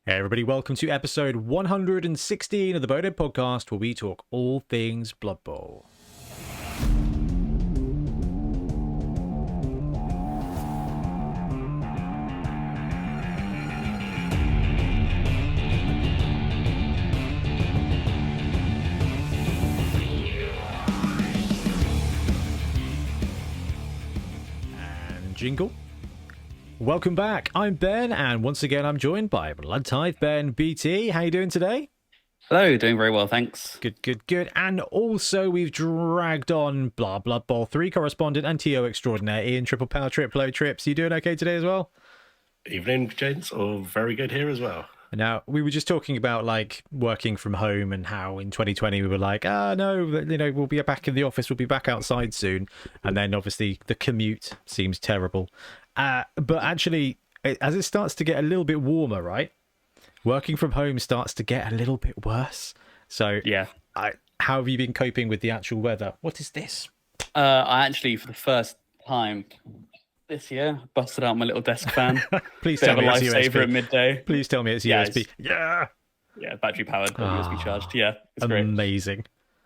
Hey everybody, welcome to episode 116 of the Bonehead Podcast, where we talk all things Blood Bowl. And jingle. Welcome back. I'm Ben, and once again I'm joined by Blood Tithe Ben BT. How you doing today? Hello, doing very well, thanks. Good. And also we've dragged on Blood Bowl 3 correspondent and TO extraordinaire Ian Triple Power Triplo Trips. You doing okay today as well? Evening, gents. All very good here as well. Now, we were just talking about like working from home and how in 2020 we were like, no, we'll be back in the office, we'll be back outside soon. And then obviously the commute seems terrible. But actually, as it starts to get a little bit warmer, right? Working from home starts to get a little bit worse. So, yeah. How have you been coping with the actual weather? What is this? I actually, for the first time this year, busted out my little desk fan. Please tell me it's lifesaver USB. at midday. Please tell me it's USB. Yeah, battery powered, USB charged. Yeah, it's amazing.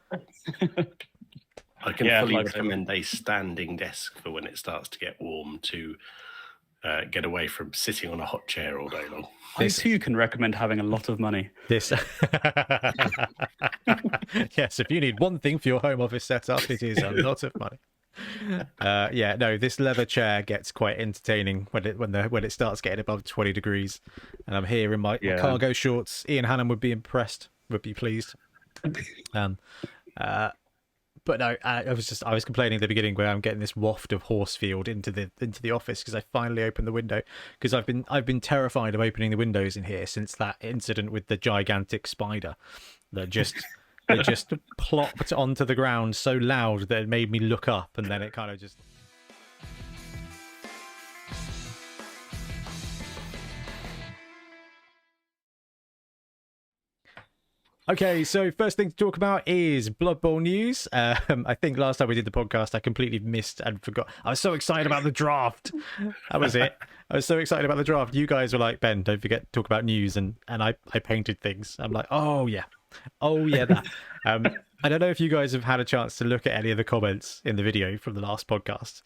Great. I can fully recommend a standing desk for when it starts to get warm to get away from sitting on a hot chair all day long. I too can recommend having a lot of money. Yes, if you need one thing for your home office setup, it is a lot of money. This leather chair gets quite entertaining when it starts getting above 20 degrees. And I'm here in my cargo shorts. Ian Hannon would be pleased. But no, I was complaining at the beginning where I'm getting this waft of Horsefield into the office because I finally opened the window, because I've been terrified of opening the windows in here since that incident with the gigantic spider that just plopped onto the ground so loud that it made me look up, and then it kind of just. Okay, so first thing to talk about is Blood Bowl news. I think last time we did the podcast, I completely missed and forgot. I was so excited about the draft. That was it. I was so excited about the draft. You guys were like, Ben, don't forget to talk about news, and I painted things. I'm like, oh yeah, that. I don't know if you guys have had a chance to look at any of the comments in the video from the last podcast,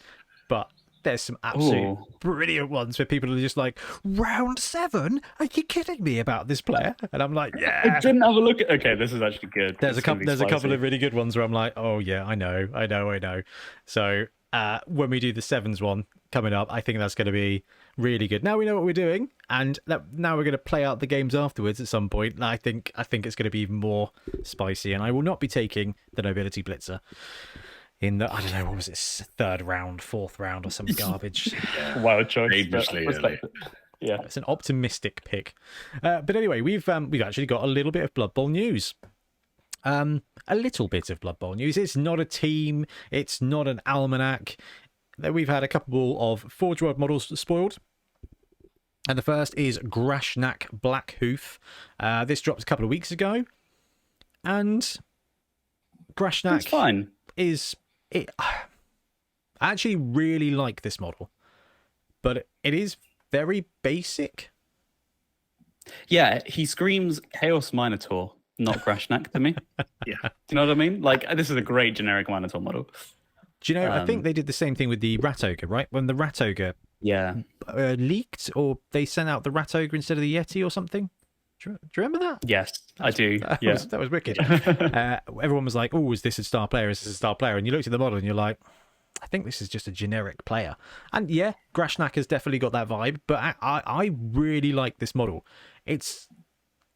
but there's some absolute brilliant ones where people are just like, round 7? Are you kidding me about this player? And I'm like, yeah. I didn't have a look at. Okay, this is actually good. There's a couple of really good ones where I'm like, oh yeah, I know. So when we do the 7s one coming up, I think that's going to be really good. Now we know what we're doing, and now we're going to play out the games afterwards at some point. I think it's going to be even more spicy, and I will not be taking the Nobility Blitzer in the, I don't know, what was it, 3rd round, 4th round, or some garbage. Wild choice. Yeah, it's an optimistic pick. But anyway, we've actually got a little bit of Blood Bowl news. A little bit of Blood Bowl news. It's not a team. It's not an almanac. We've had a couple of Forge World models spoiled. And the first is Grashnak Blackhoof. This dropped a couple of weeks ago. And Grashnak it's fine. I actually really like this model, but it is very basic. Yeah, he screams Chaos Minotaur, not Grashnak to me. Yeah. Do you know what I mean? Like, this is a great generic Minotaur model. Do you know, I think they did the same thing with the Rat Ogre, right? When the Rat Ogre leaked, or they sent out the Rat Ogre instead of the Yeti or something. Do you remember that? Yes, I do. That was wicked. Everyone was like, oh, is this a star player? Is this a star player? And you looked at the model and you're like, I think this is just a generic player. And yeah, Grashnak has definitely got that vibe, but I really like this model. It's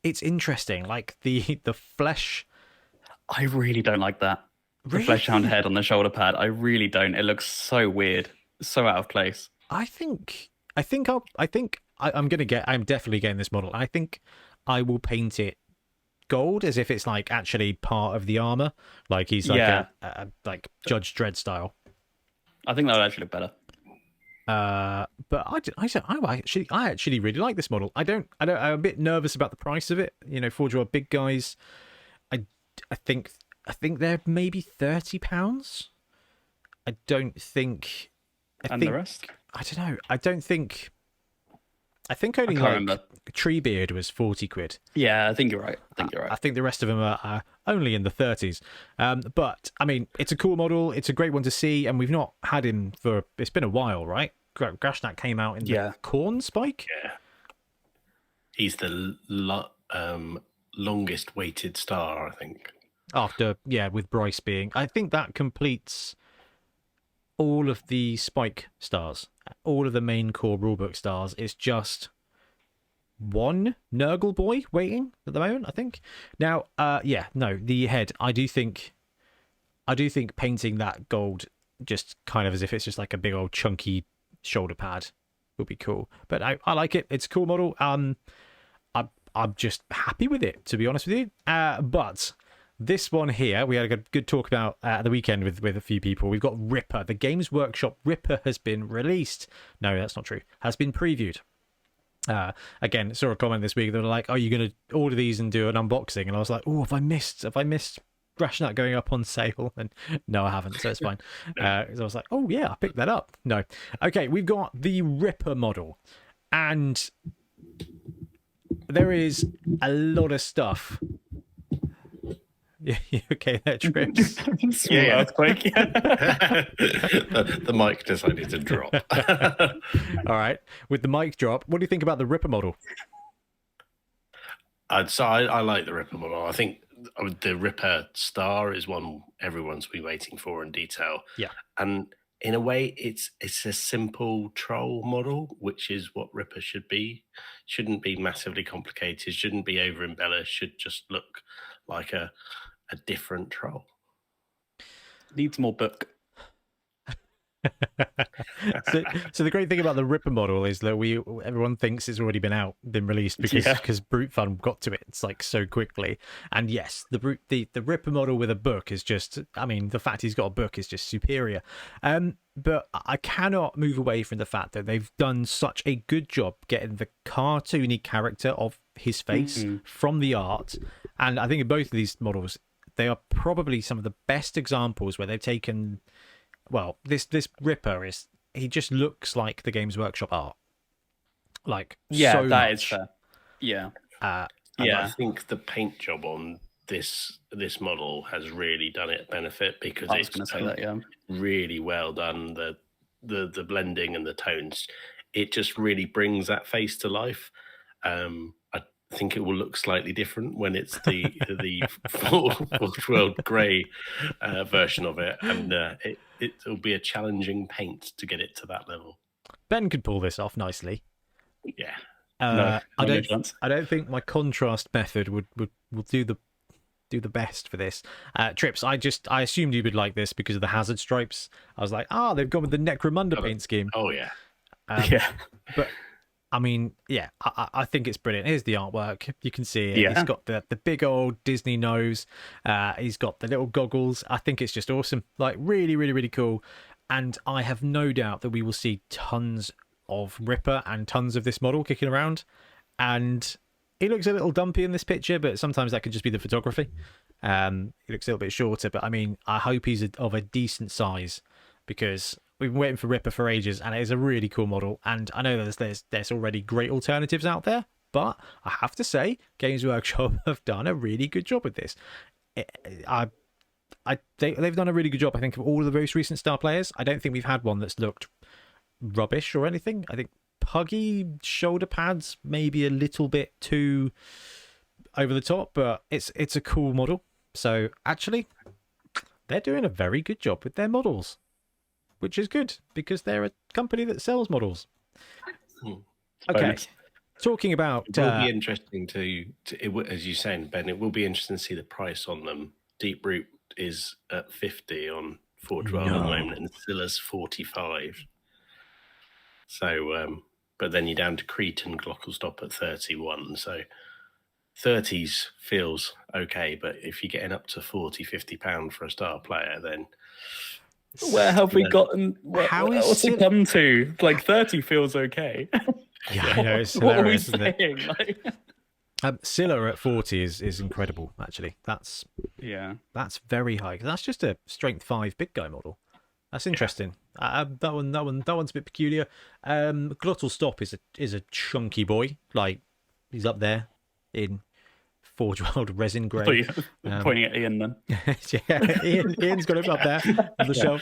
interesting. Like the flesh. I really don't like that. The flesh hound head on the shoulder pad. I really don't. It looks so weird. So out of place. I'm definitely getting this model. I think I will paint it gold, as if it's like actually part of the armor, like he's like a like Judge Dredd style. I think that would actually look better. But I actually really like this model. I'm a bit nervous about the price of it. You know, Forge World big guys. I think they're maybe £30. The rest? I don't know. I don't think I think only can't remember. Treebeard was 40 quid. Yeah, I think you're right. I think the rest of them are only in the 30s. But I mean, it's a cool model. It's a great one to see, and we've not had him for. It's been a while, right? Grashnak came out in the Corn Spike. Yeah, he's the longest weighted star, I think. After with Bryce being, I think that completes all of the Spike stars, all of the main core rulebook stars. It's just one Nurgle boy waiting at the moment, I think. Now, the head. I do think painting that gold just kind of as if it's just like a big old chunky shoulder pad would be cool. But I like it. It's a cool model. I'm just happy with it, to be honest with you. But this one here, we had a good talk about at the weekend with a few people. We've got Ripper. The Games Workshop Ripper has been released. No, that's not true. Has been previewed. Again, saw a comment this week. They were like, "Are you going to order these and do an unboxing?" And I was like, "Oh, have I missed Grashnak going up on sale?" And no, I haven't, so it's fine. So I was like, "Oh yeah, I picked that up." No, okay, we've got the Ripper model, and there is a lot of stuff. Yeah, you okay there, Trips? Yeah, earthquake. The mic decided to drop. All right, with the mic drop, what do you think about the Ripper model? I like the Ripper model. I think the Ripper star is one everyone's been waiting for in detail. Yeah, and in a way, it's a simple troll model, which is what Ripper should be. Shouldn't be massively complicated. Shouldn't be over embellished. Should just look like a different troll. Needs more book. so the great thing about the Ripper model is that everyone thinks it's already been released because Brute Fun got to it. It's like so quickly. And yes, the Ripper model with a book is just, I mean, the fact he's got a book is just superior. But I cannot move away from the fact that they've done such a good job getting the cartoony character of his face from the art. And I think in both of these models, they are probably some of the best examples where they've taken. Well, this Ripper he just looks like the Games Workshop art. Like, so that much. Is fair. Yeah. I think the paint job on this model has really done it benefit because it's really well done. The blending and the tones, it just really brings that face to life. I think it will look slightly different when it's the Forge World Grey version of it, and it'll be a challenging paint to get it to that level. Ben could pull this off nicely. Yeah. I don't think my contrast method will do the best for this. Trips, I assumed you would like this because of the hazard stripes. I was like, they've gone with the Necromunda paint scheme. Oh yeah. But I mean, yeah, I think it's brilliant. Here's the artwork. You can see it. Yeah. He's got the big old Disney nose. He's got the little goggles. I think it's just awesome. Like, really, really, really cool. And I have no doubt that we will see tons of Ripper and tons of this model kicking around. And he looks a little dumpy in this picture, but sometimes that could just be the photography. He looks a little bit shorter, but I mean, I hope he's of a decent size because we've been waiting for Ripper for ages, and it is a really cool model. And I know that there's already great alternatives out there, but I have to say, Games Workshop have done a really good job with this. They've done a really good job, I think, of all of the most recent Star players. I don't think we've had one that's looked rubbish or anything. I think puggy shoulder pads maybe a little bit too over the top, but it's a cool model. So actually, they're doing a very good job with their models, which is good because they're a company that sells models. Okay, talking about it will be interesting as you saying, Ben. It will be interesting to see the price on them. Deep Root is at 50 on Forge World at the moment, and Scylla's 45. So, but then you're down to Crete and Glockelstop at 31. So 30s feels okay, but if you're getting up to £40-50 for a star player, then where have we gotten? What's it come to? Like 30 feels okay. Yeah, I know. It's what are we hilarious, isn't saying? it? Scylla at 40 is incredible. Actually, that's very high. That's just a strength 5 big guy model. That's interesting. That one's a bit peculiar. Glottal Stop is a chunky boy. Like, he's up there in Forge World resin grey. Pointing at Ian then. Yeah, Ian's got him up there on the shelf.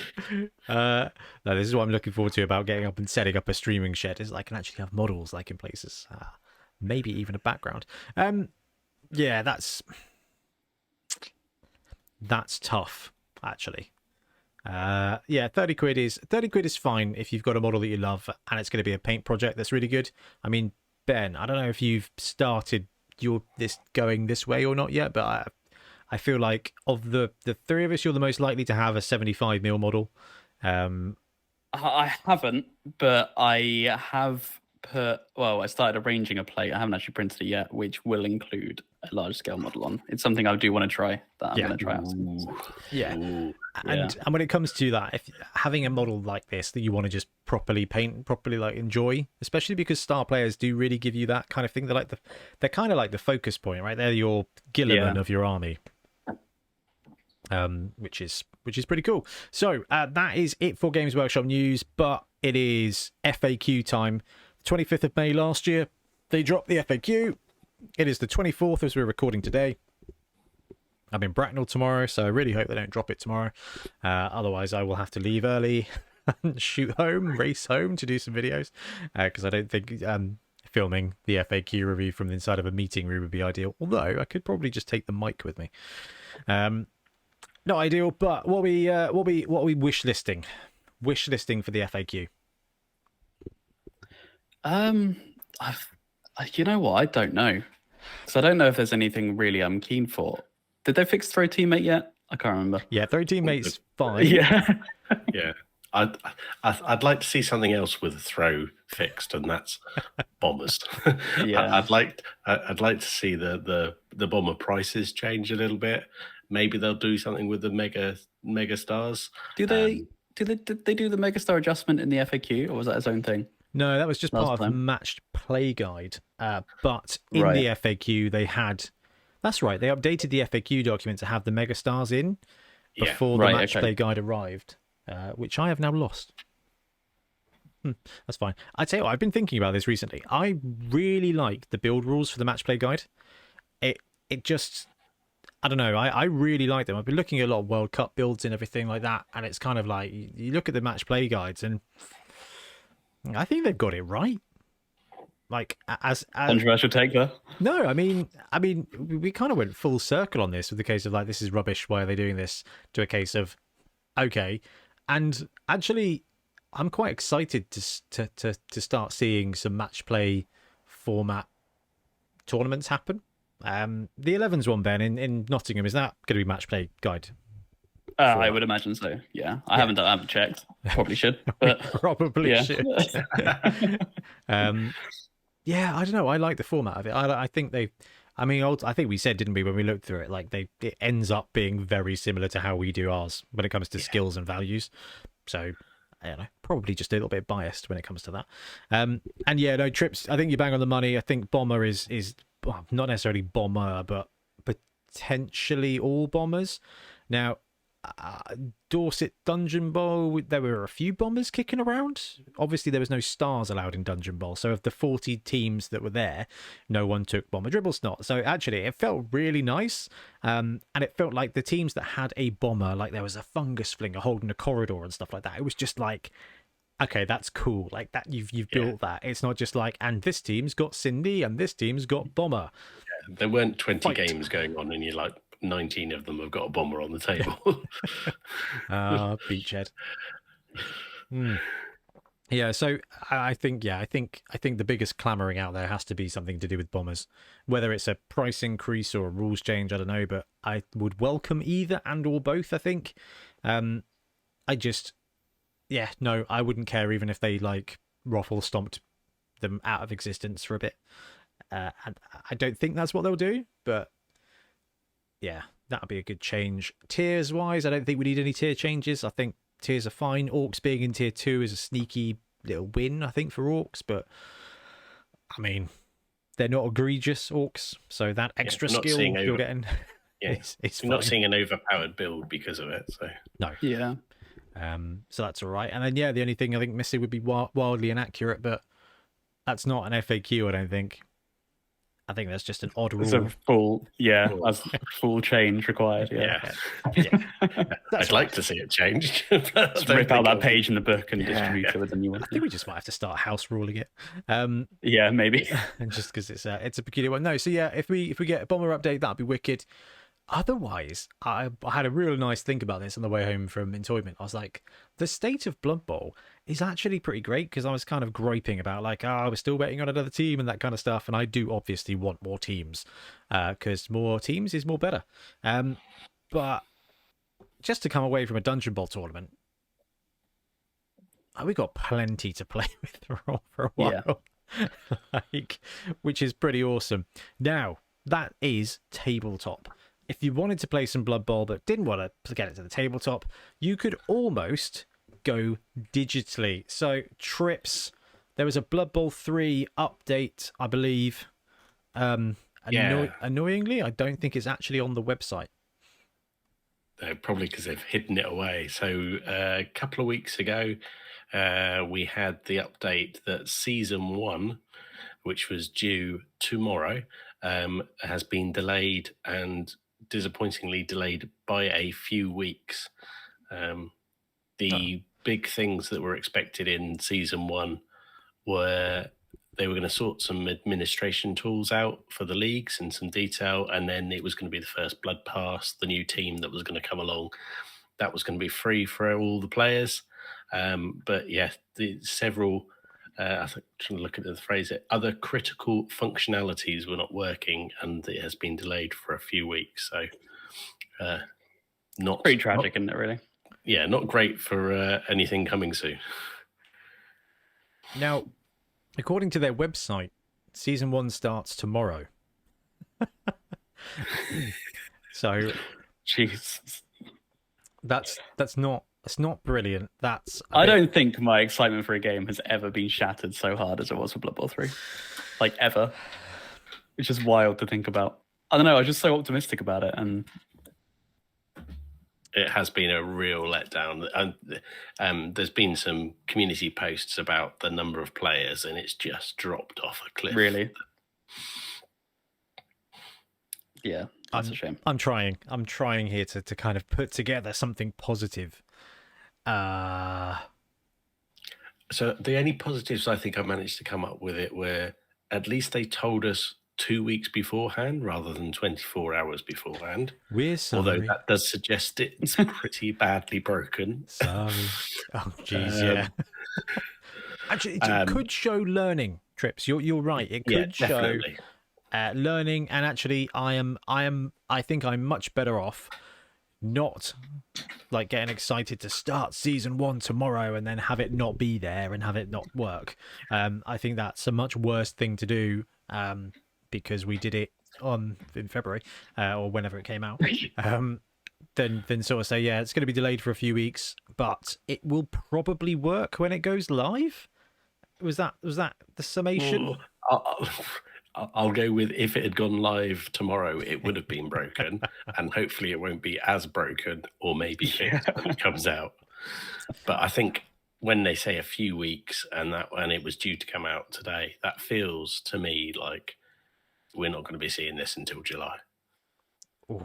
No, this is what I'm looking forward to about getting up and setting up a streaming shed, is I can actually have models like in places. Maybe even a background. Yeah, that's tough, actually. Yeah, 30 quid is fine if you've got a model that you love and it's going to be a paint project that's really good. I mean, Ben, I don't know if you've started going this way or not yet, but I feel like of the three of us, you're the most likely to have a 75mm model. I haven't, but I have I started arranging a plate. I haven't actually printed it yet, which will include a large scale model on. It's something I do want to try, that I'm going to try out. Yeah. And when it comes to that, if having a model like this that you want to just properly paint, properly like enjoy, especially because star players do really give you that kind of thing. They're kind of like the focus point, right? They're your Gilliman of your army. Which is pretty cool. So that is it for Games Workshop news, but it is FAQ time. 25th of May last year, they dropped the FAQ. It is the 24th as we're recording today. I'm in Bracknell tomorrow, so I really hope they don't drop it tomorrow. Otherwise, I will have to leave early and race home to do some videos, because I don't think filming the FAQ review from the inside of a meeting room would be ideal. Although I could probably just take the mic with me. Not ideal, but what are we wish listing? Wish listing for the FAQ. You know what? I don't know. So I don't know if there's anything really I'm keen for. Did they fix throw teammate yet? I can't remember. Yeah, throw teammate's fine. Yeah. Yeah. I'd like to see something else with throw fixed, and that's bombers. Yeah. I'd like to see the bomber prices change a little bit. Maybe they'll do something with the mega stars. Did they do the Megastar adjustment in the FAQ, or was that its own thing? No, that was just part of the matched play guide. But in the FAQ, they had... That's right, they updated the FAQ document to have the megastars in before the match play guide arrived, which I have now lost. That's fine. I tell you what, I've been thinking about this recently. I really like the build rules for the match play guide. It just... I don't know. I really like them. I've been looking at a lot of World Cup builds and everything like that, and it's kind of like you look at the match play guides, and I think they've got it right. Like as controversial take there. No, I mean, we kind of went full circle on this with the case of like, this is rubbish. Why are they doing this? To a case of okay, and actually, I'm quite excited to start seeing some match play format tournaments happen. The 11s one, Ben, in Nottingham, is that going to be match play guide? I would imagine so. Yeah, I haven't checked. Probably should. But probably should. Yeah, I don't know. I like the format of it. I think they. I mean, I think we said, didn't we, when we looked through it, like it ends up being very similar to how we do ours when it comes to skills and values. So I don't know, probably just a little bit biased when it comes to that. And yeah, no, Trips, I think you bang on the money. I think Bomber is well, not necessarily Bomber, but potentially all bombers. Now, Dorset Dungeon Bowl, there were a few bombers kicking around. Obviously, there was no stars allowed in Dungeon Bowl. So of the 40 teams that were there, no one took Bomber Dribble Snot. So actually, it felt really nice. And it felt like the teams that had a bomber, like there was a fungus flinger holding a corridor and stuff like that. It was just like, okay, that's cool. Like that, you've built that. It's not just like, and this team's got Cindy and this team's got Bomber. Yeah, there weren't 20 games going on, and you're like, 19 of them have got a bomber on the table. Beachhead. Yeah, so I think the biggest clamoring out there has to be something to do with bombers. Whether it's a price increase or a rules change, I don't know, but I would welcome either and or both, I think. I wouldn't care even if they like Roffle stomped them out of existence for a bit. And I don't think that's what they'll do, but yeah, that'll be a good change. Tiers wise, I don't think we need any tier changes. I think tiers are fine. Orcs being in tier 2 is a sneaky little win, I think, for Orcs, but I mean, they're not egregious Orcs, so that extra skill you're getting it's not seeing an overpowered build because of it. So no, yeah. So that's all right. And then the only thing I think missing would be wildly inaccurate, but that's not an FAQ, I don't think. I think that's just an odd rule. It's a full change required. Yeah. I'd like to see it changed. Just rip out that page in the book and distribute it with a new one. I think we just might have to start house ruling it. Yeah, maybe. And just because it's a peculiar one. No, so if we get a bomber update, that'd be wicked. Otherwise, I had a real nice think about this on the way home from Entoyment. I was like, the state of Blood Bowl is actually pretty great, because I was kind of griping about we're still betting on another team and that kind of stuff. And I do obviously want more teams, because more teams is more better. But just to come away from a Dungeon Bowl tournament, we got plenty to play with for a while, which is pretty awesome. Now, that is tabletop. If you wanted to play some Blood Bowl but didn't want to get it to the tabletop, you could almost go digitally. So, Trips, there was a Blood Bowl 3 update, I believe. Annoyingly, I don't think it's actually on the website. Probably because they've hidden it away. So, a couple of weeks ago, we had the update that Season 1, which was due tomorrow, has been delayed, and disappointingly delayed by a few weeks. The big things that were expected in Season 1 were they were going to sort some administration tools out for the leagues in some detail, and then it was going to be the first Blood Pass, the new team that was going to come along. That was going to be free for all the players. But several... I think, trying to look at the phrase, other critical functionalities were not working, and it has been delayed for a few weeks. So, not pretty tragic, isn't it? Really? Yeah, not great for anything coming soon. Now, according to their website, Season 1 starts tomorrow. So, Jesus, that's not brilliant. I don't think my excitement for a game has ever been shattered so hard as it was for Blood Bowl 3. Like, ever. It's just wild to think about. I don't know, I was just so optimistic about it, and it has been a real letdown. And there's been some community posts about the number of players, and it's just dropped off a cliff. Really? Yeah, that's a shame. I'm trying here to kind of put together something positive. So the only positives I think I managed to come up with it were at least they told us 2 weeks beforehand rather than 24 hours beforehand. We're sorry. Although that does suggest it's pretty badly broken. Sorry. Oh, jeez, yeah. Actually, it could show learning trips. You're right. It could show learning, and actually, I think I'm much better off not like getting excited to start Season 1 tomorrow and then have it not be there and have it not work. I think that's a much worse thing to do, because we did it in February or whenever it came out. Then sort of say, it's going to be delayed for a few weeks, but it will probably work when it goes live. Was that the summation? I'll go with, if it had gone live tomorrow, it would have been broken, and hopefully it won't be as broken, or maybe when it comes out. But I think when they say a few weeks and it was due to come out today, that feels to me like we're not going to be seeing this until July. Ooh,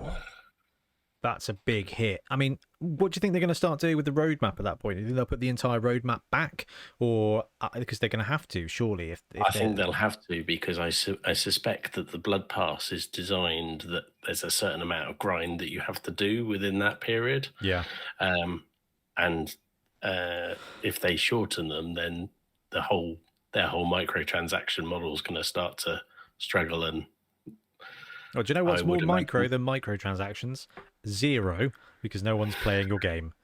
that's a big hit. I mean, what do you think they're going to start doing with the roadmap at that point? Do you think they'll put the entire roadmap back, or because they're going to have to, surely? If I think they'll have to, because I suspect that the Blood Pass is designed that there's a certain amount of grind that you have to do within that period. Yeah. And if they shorten them, then their whole microtransaction model is going to start to struggle. And well, do you know what's more micro than microtransactions? 0, because no one's playing your game.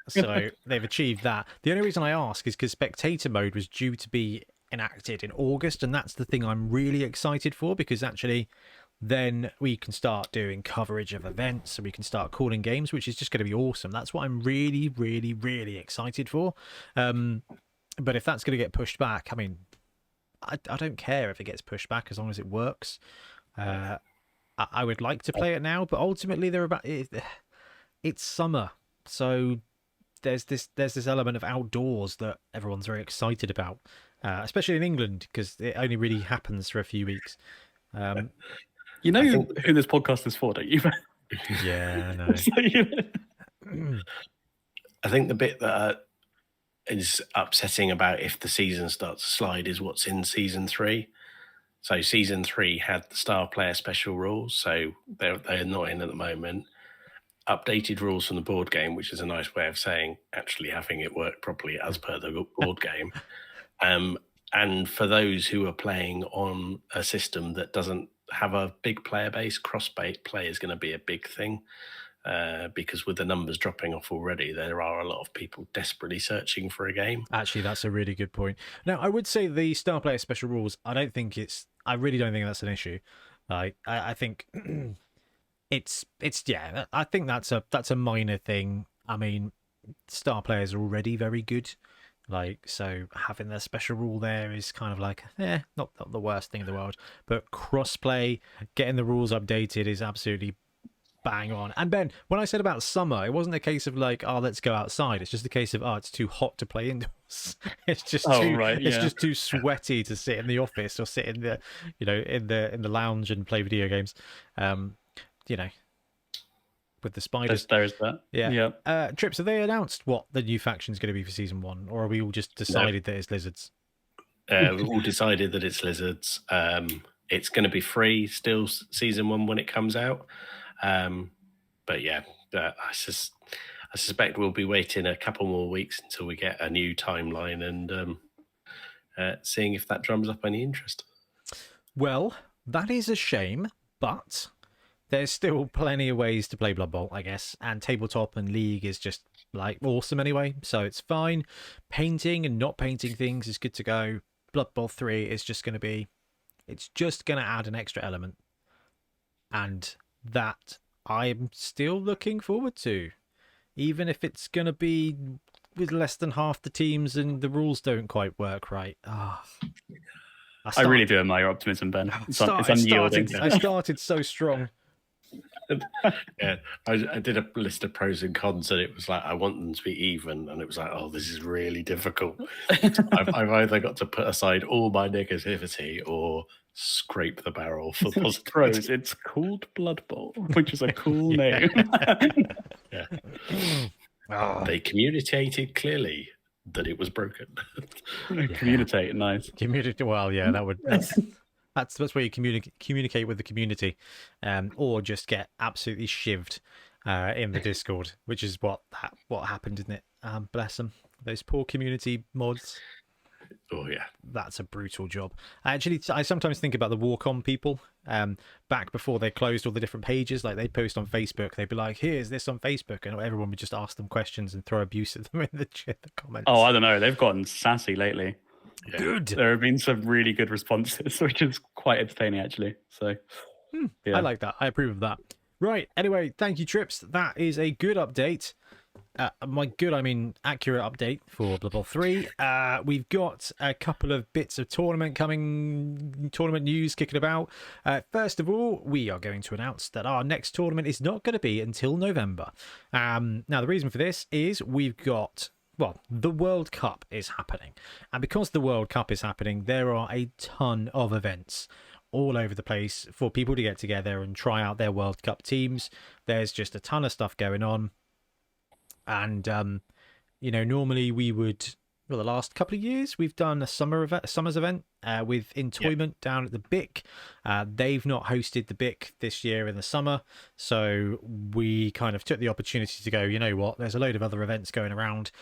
So they've achieved that. The only reason I ask is because spectator mode was due to be enacted in August, and that's the thing I'm really excited for, because actually then we can start doing coverage of events and we can start calling games, which is just going to be awesome. That's what I'm really, really, really excited for. But if that's going to get pushed back, I mean, I don't care if it gets pushed back as long as it works. I would like to play it now, but ultimately it's summer, so there's this element of outdoors that everyone's very excited about, especially in England, because it only really happens for a few weeks. You know who this podcast is for, don't you? Yeah, I know. I think the bit that is upsetting about if the season starts to slide is what's in season 3. So season 3 had the star player special rules, so they're not in at the moment. Updated rules from the board game, which is a nice way of saying actually having it work properly as per the board game. And for those who are playing on a system that doesn't have a big player base, cross-play is going to be a big thing. Because with the numbers dropping off already, there are a lot of people desperately searching for a game. Actually, that's a really good point. Now, I would say the star player special rules, I really don't think that's an issue. I think it's I think that's a minor thing. I mean, star players are already very good. So having the special rule there is kind of like, not the worst thing in the world. But cross-play, getting the rules updated is absolutely bang on. And Ben, when I said about summer, it wasn't a case of let's go outside. It's just a case of it's too hot to play indoors. It's just just too sweaty to sit in the office or sit in the in the lounge and play video games. With the spiders. There's that. Yeah. Trips, have they announced what the new faction is going to be for season 1, or are we all just decided that it's lizards? We've all decided that it's lizards. It's going to be free still season 1 when it comes out. But yeah, I suspect we'll be waiting a couple more weeks until we get a new timeline and seeing if that drums up any interest. Well, that is a shame, but there's still plenty of ways to play Blood Bowl, I guess, and tabletop and league is just awesome anyway, so it's fine. Painting and not painting things is good to go. Blood Bowl 3 is just going to add an extra element, and that I'm still looking forward to, even if it's going to be with less than half the teams and the rules don't quite work right. I really do admire your optimism, Ben. It's unyielding. I started so strong. Yeah, I did a list of pros and cons, and it was I want them to be even, and it was this is really difficult. I've either got to put aside all my negativity or scrape the barrel for positive pros. It's called Blood Bowl, which is a cool name. Yeah. They communicated clearly that it was broken. Communicate, nice. Well, yeah, that's where you communicate with the community, or just get absolutely shivved in the Discord, which is what happened, isn't it? Bless them, those poor community mods. Oh yeah, that's a brutal job. Actually, I sometimes think about the Warcom people. Back before they closed all the different pages, they'd post on Facebook. They'd be like, "Here's this on Facebook," and everyone would just ask them questions and throw abuse at them in the comments. Oh, I don't know. They've gotten sassy lately. Yeah. Good. There have been some really good responses, which is quite entertaining, actually. So, I like that. I approve of that. Right. Anyway, thank you, Trips. That is a good update. Accurate update for Blood Bowl 3. We've got a couple of bits of tournament news kicking about. First of all, we are going to announce that our next tournament is not going to be until November. Now, the reason for this is we've got... the World Cup is happening. And because the World Cup is happening, there are a ton of events all over the place for people to get together and try out their World Cup teams. There's just a ton of stuff going on. And, normally we would... the last couple of years, we've done a summer's event with Entoyment down at the BIC. They've not hosted the BIC this year in the summer, so we kind of took the opportunity to go, you know what, there's a load of other events going around.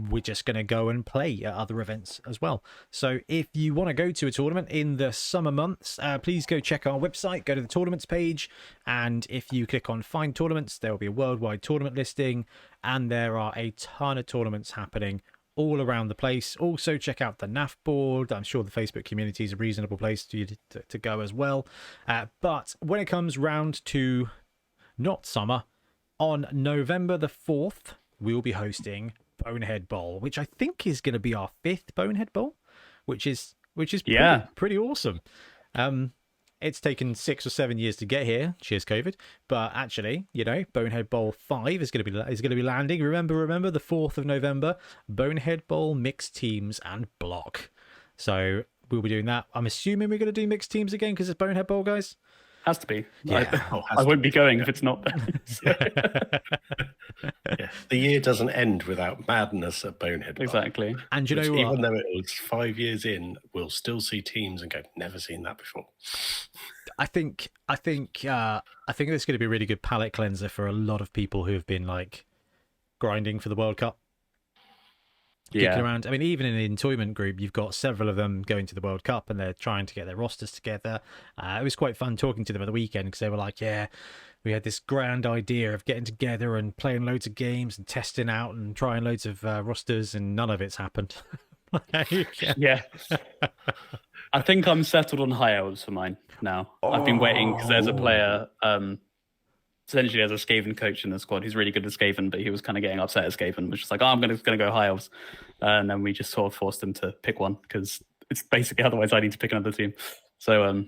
We're just going to go and play at other events as well. So if you want to go to a tournament in the summer months, please go check our website, go to the tournaments page, and if you click on Find Tournaments, there will be a worldwide tournament listing, and there are a ton of tournaments happening all around the place. Also check out the NAF board. I'm sure the Facebook community is a reasonable place for you to go as well. But when it comes round to not summer, on November the 4th, we will be hosting Bonehead Bowl, which I think is going to be our 5th Bonehead Bowl, which is pretty awesome. it's taken 6 or 7 years to get here. Cheers, COVID. But actually, Bonehead Bowl 5 is going to be landing. Remember the 4th of November. Bonehead Bowl mixed teams and block. So we'll be doing that. I'm assuming we're going to do mixed teams again because it's Bonehead Bowl, guys. Has to be. Yeah. I won't be going if it's not. Yeah. The year doesn't end without madness at Bonehead Bowl. Exactly. And you know what? Even though it was 5 years in, we'll still see teams and go, never seen that before. I think there's going to be a really good palate cleanser for a lot of people who have been like grinding for the World Cup. Kicking around. I mean, even in the Entoyment group, you've got several of them going to the World Cup and they're trying to get their rosters together. It was quite fun talking to them at the weekend because they were like, yeah, we had this grand idea of getting together and playing loads of games and testing out and trying loads of rosters, and none of it's happened. Yeah. I think I'm settled on high elves for mine now. I've been waiting because there's a player, essentially as a Skaven coach in the squad who's really good at Skaven, but he was kind of getting upset at Skaven, which is like, I'm going to go high elves. And then we just sort of forced him to pick one because it's basically otherwise I need to pick another team. So,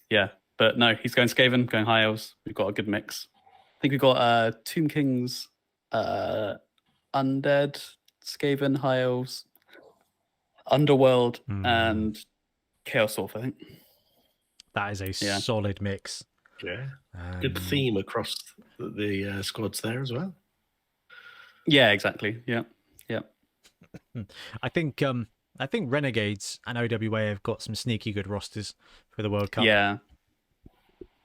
yeah. But no, he's going Skaven, going high elves. We've got a good mix. I think we've got Tomb Kings, Undead, Skaven, high elves, Underworld, and Chaos Orc, I think. That is a solid mix. Yeah. Good theme across the squads there as well. Yeah, exactly. Yeah. I think Renegades and OWA have got some sneaky good rosters for the World Cup. Yeah.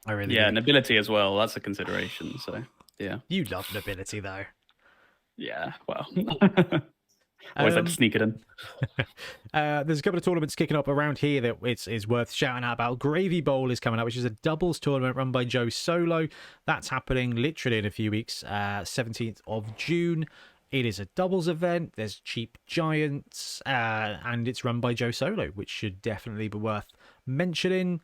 I really do. Nobility as well. That's a consideration. So yeah. You love nobility though. Yeah. Well. Always like to sneak it in. There's a couple of tournaments kicking up around here that it's worth shouting out about. Gravy Bowl is coming up, which is a doubles tournament run by Joe Solo. That's happening literally in a few weeks, 17th of June. It is a doubles event. There's cheap giants, and it's run by Joe Solo, which should definitely be worth mentioning.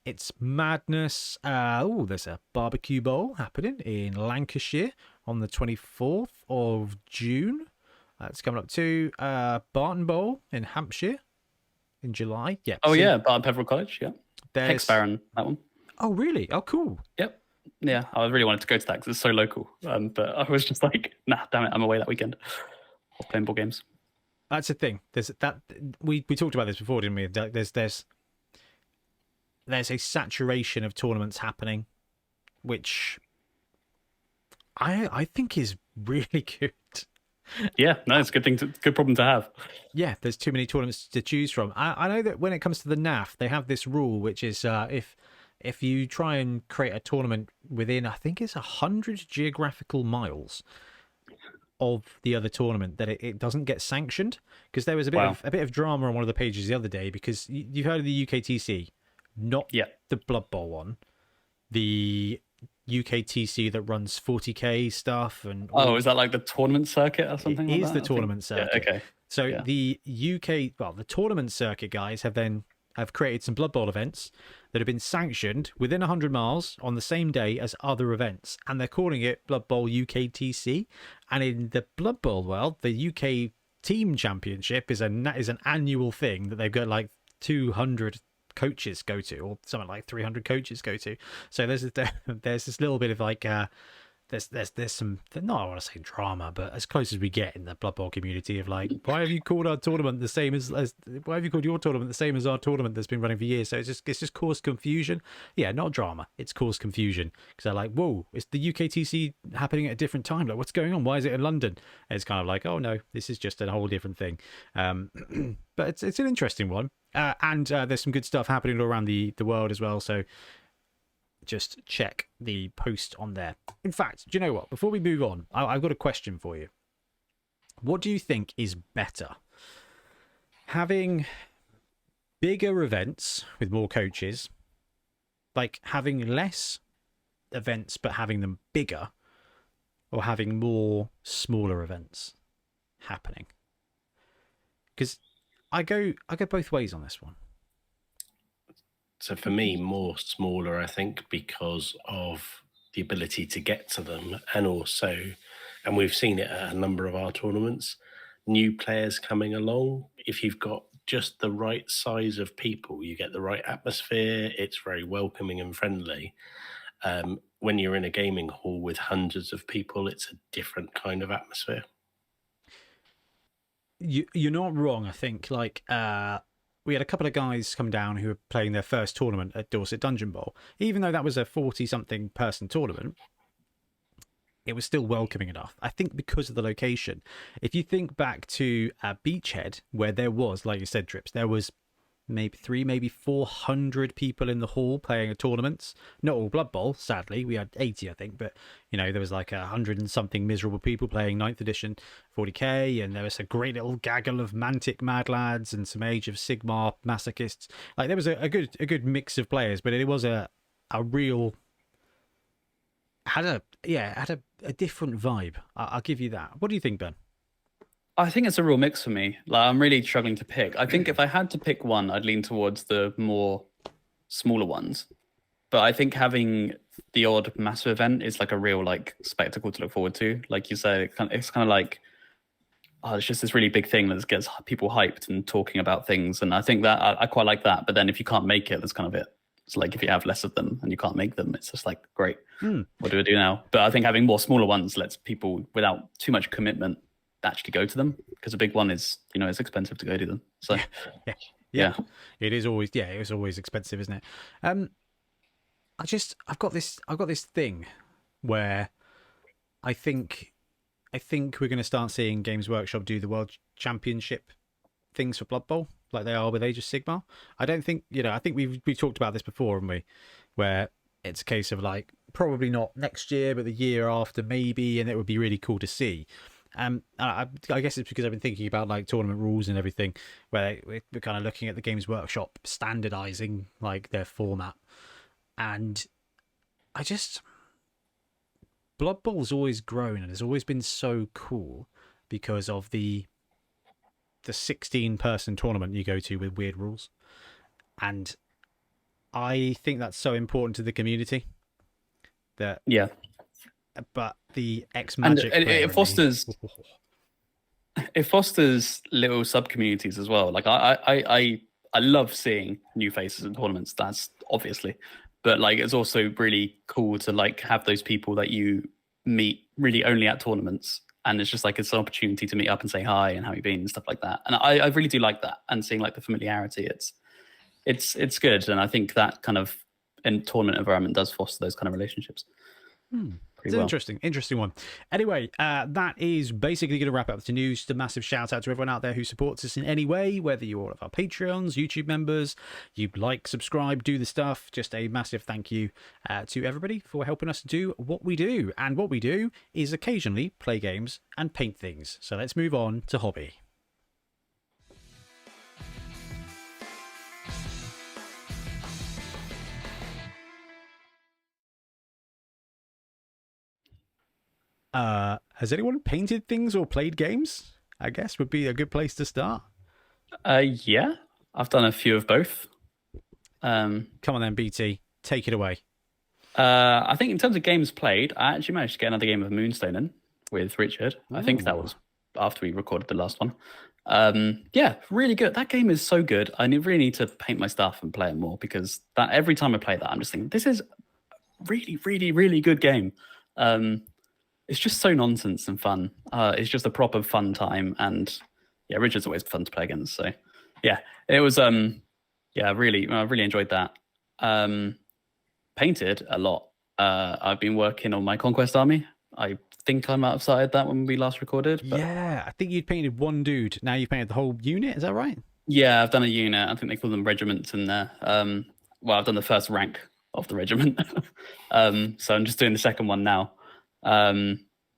It's madness. There's a barbecue bowl happening in Lancashire on the 24th of June. It's coming up to Barton Bowl in Hampshire in July. Yeah. Oh, yeah. Barton Peveril College. Yeah. Hex Baron, that one. Oh, really? Oh, cool. Yep. Yeah. I really wanted to go to that because it's so local. But I was just like, nah, damn it. I'm away that weekend. I was playing board games. That's the thing. We talked about this before, didn't we? There's a saturation of tournaments happening, which I think is really good. Yeah, no, it's a good problem to have. Yeah, there's too many tournaments to choose from. I know that when it comes to the NAF, they have this rule, which is if you try and create a tournament within, I think it's 100 geographical miles of the other tournament, that it doesn't get sanctioned. Because there was a bit of drama on one of the pages the other day, because you've heard of the UKTC, not the Blood Bowl one, the UKTC that runs 40k stuff. And is that like the tournament circuit or something? It is the tournament circuit. Yeah, okay. So the the tournament circuit guys have created some Blood Bowl events that have been sanctioned within 100 miles on the same day as other events, and they're calling it Blood Bowl UKTC. And in the Blood Bowl world, the UK Team Championship is an annual thing that they've got like 200 coaches go to, or something like 300 coaches go to. So there's this little bit of like there's some, not I want to say drama, but as close as we get in the Blood Bowl community of like, why have you called our tournament the same as why have you called your tournament the same as our tournament that's been running for years? So it's just caused confusion. Yeah, not drama, it's caused confusion, because they're like, whoa, it's the UKTC happening at a different time, like what's going on, why is it in London? And it's kind of like, oh no, this is just a whole different thing. But it's an interesting one. And there's some good stuff happening all around the world as well, so just check the post on there. In fact, do you know what? Before we move on, I've got a question for you. What do you think is better? Having bigger events with more coaches, like having less events but having them bigger, or having more smaller events happening? Because I go both ways on this one. So for me, more smaller, I think, because of the ability to get to them, and also, and we've seen it at a number of our tournaments, new players coming along. If you've got just the right size of people. You get the right atmosphere. It's very welcoming and friendly. When you're in a gaming hall with hundreds of people, it's a different kind of atmosphere. You're not wrong. I think like we had a couple of guys come down who were playing their first tournament at Dorset Dungeon Bowl. Even though that was a 40-something person tournament, it was still welcoming enough. I think because of the location. If you think back to Beachhead, where there was, like you said, Trips, there was maybe 400 people in the hall playing a tournament. Not all Blood Bowl, sadly. We had 80, I think, but there was like 100 and something miserable people playing 9th edition 40k, and there was a great little gaggle of Mantic mad lads and some Age of Sigmar masochists. Like there was a good mix of players, but it was a real had a different vibe. I'll give you that. What do you think, Ben? I think it's a real mix for me. Like, I'm really struggling to pick. I think if I had to pick one, I'd lean towards the more smaller ones. But I think having the odd massive event is like a real like spectacle to look forward to. Like you say, it's kind of like, it's just this really big thing that gets people hyped and talking about things. And I think that I quite like that. But then if you can't make it, that's kind of it. It's like if you have less of them and you can't make them, it's just like, great, what do I do now? But I think having more smaller ones lets people, without too much commitment, actually go to them, because a big one is, it's expensive to go to them. So yeah. It is always expensive, isn't it? I've got this thing where I think we're going to start seeing Games Workshop do the World Championship things for Blood Bowl like they are with Age of Sigmar. I don't think, I think we've talked about this before, haven't we? Where it's a case of like probably not next year, but the year after maybe, and it would be really cool to see. I guess it's because I've been thinking about like tournament rules and everything, where we're kind of looking at the Games Workshop standardizing like their format, and Blood Bowl's always grown and has always been so cool because of the 16-person tournament you go to with weird rules, and I think that's so important to the community that but the ex-Magic and it fosters little sub communities as well. Like I love seeing new faces in tournaments, that's obviously, but like it's also really cool to like have those people that you meet really only at tournaments, and it's just like it's an opportunity to meet up and say hi and how you been and stuff like that. And I really do like that, and seeing like the familiarity, it's good. And I think that kind of in tournament environment does foster those kind of relationships. It's an interesting one. Anyway, that is basically going to wrap up the news. Just a massive shout out to everyone out there who supports us in any way, whether you're all of our Patreons, YouTube members, you like, subscribe, do the stuff. Just a massive thank you to everybody for helping us do what we do. And what we do is occasionally play games and paint things. So let's move on to hobby. Has anyone painted things or played games? I guess would be a good place to start. Yeah, I've done a few of both. Come on then, BT, take it away. I think in terms of games played, I actually managed to get another game of Moonstone in with Richard. Ooh. I think that was after we recorded the last one. Yeah, really good. That game is so good. I really need to paint my stuff and play it more, because that every time I play that, I'm just thinking, this is a really, really, really good game. It's just so nonsense and fun. It's just a proper fun time, and yeah, Richard's always fun to play against. So yeah, it was I really enjoyed that. Painted a lot. I've been working on my Conquest army. I think I might have started that when we last recorded. But... yeah, I think you'd painted one dude. Now you've painted the whole unit. Is that right? Yeah, I've done a unit. I think they call them regiments in there. Well, I've done the first rank of the regiment. So I'm just doing the second one now.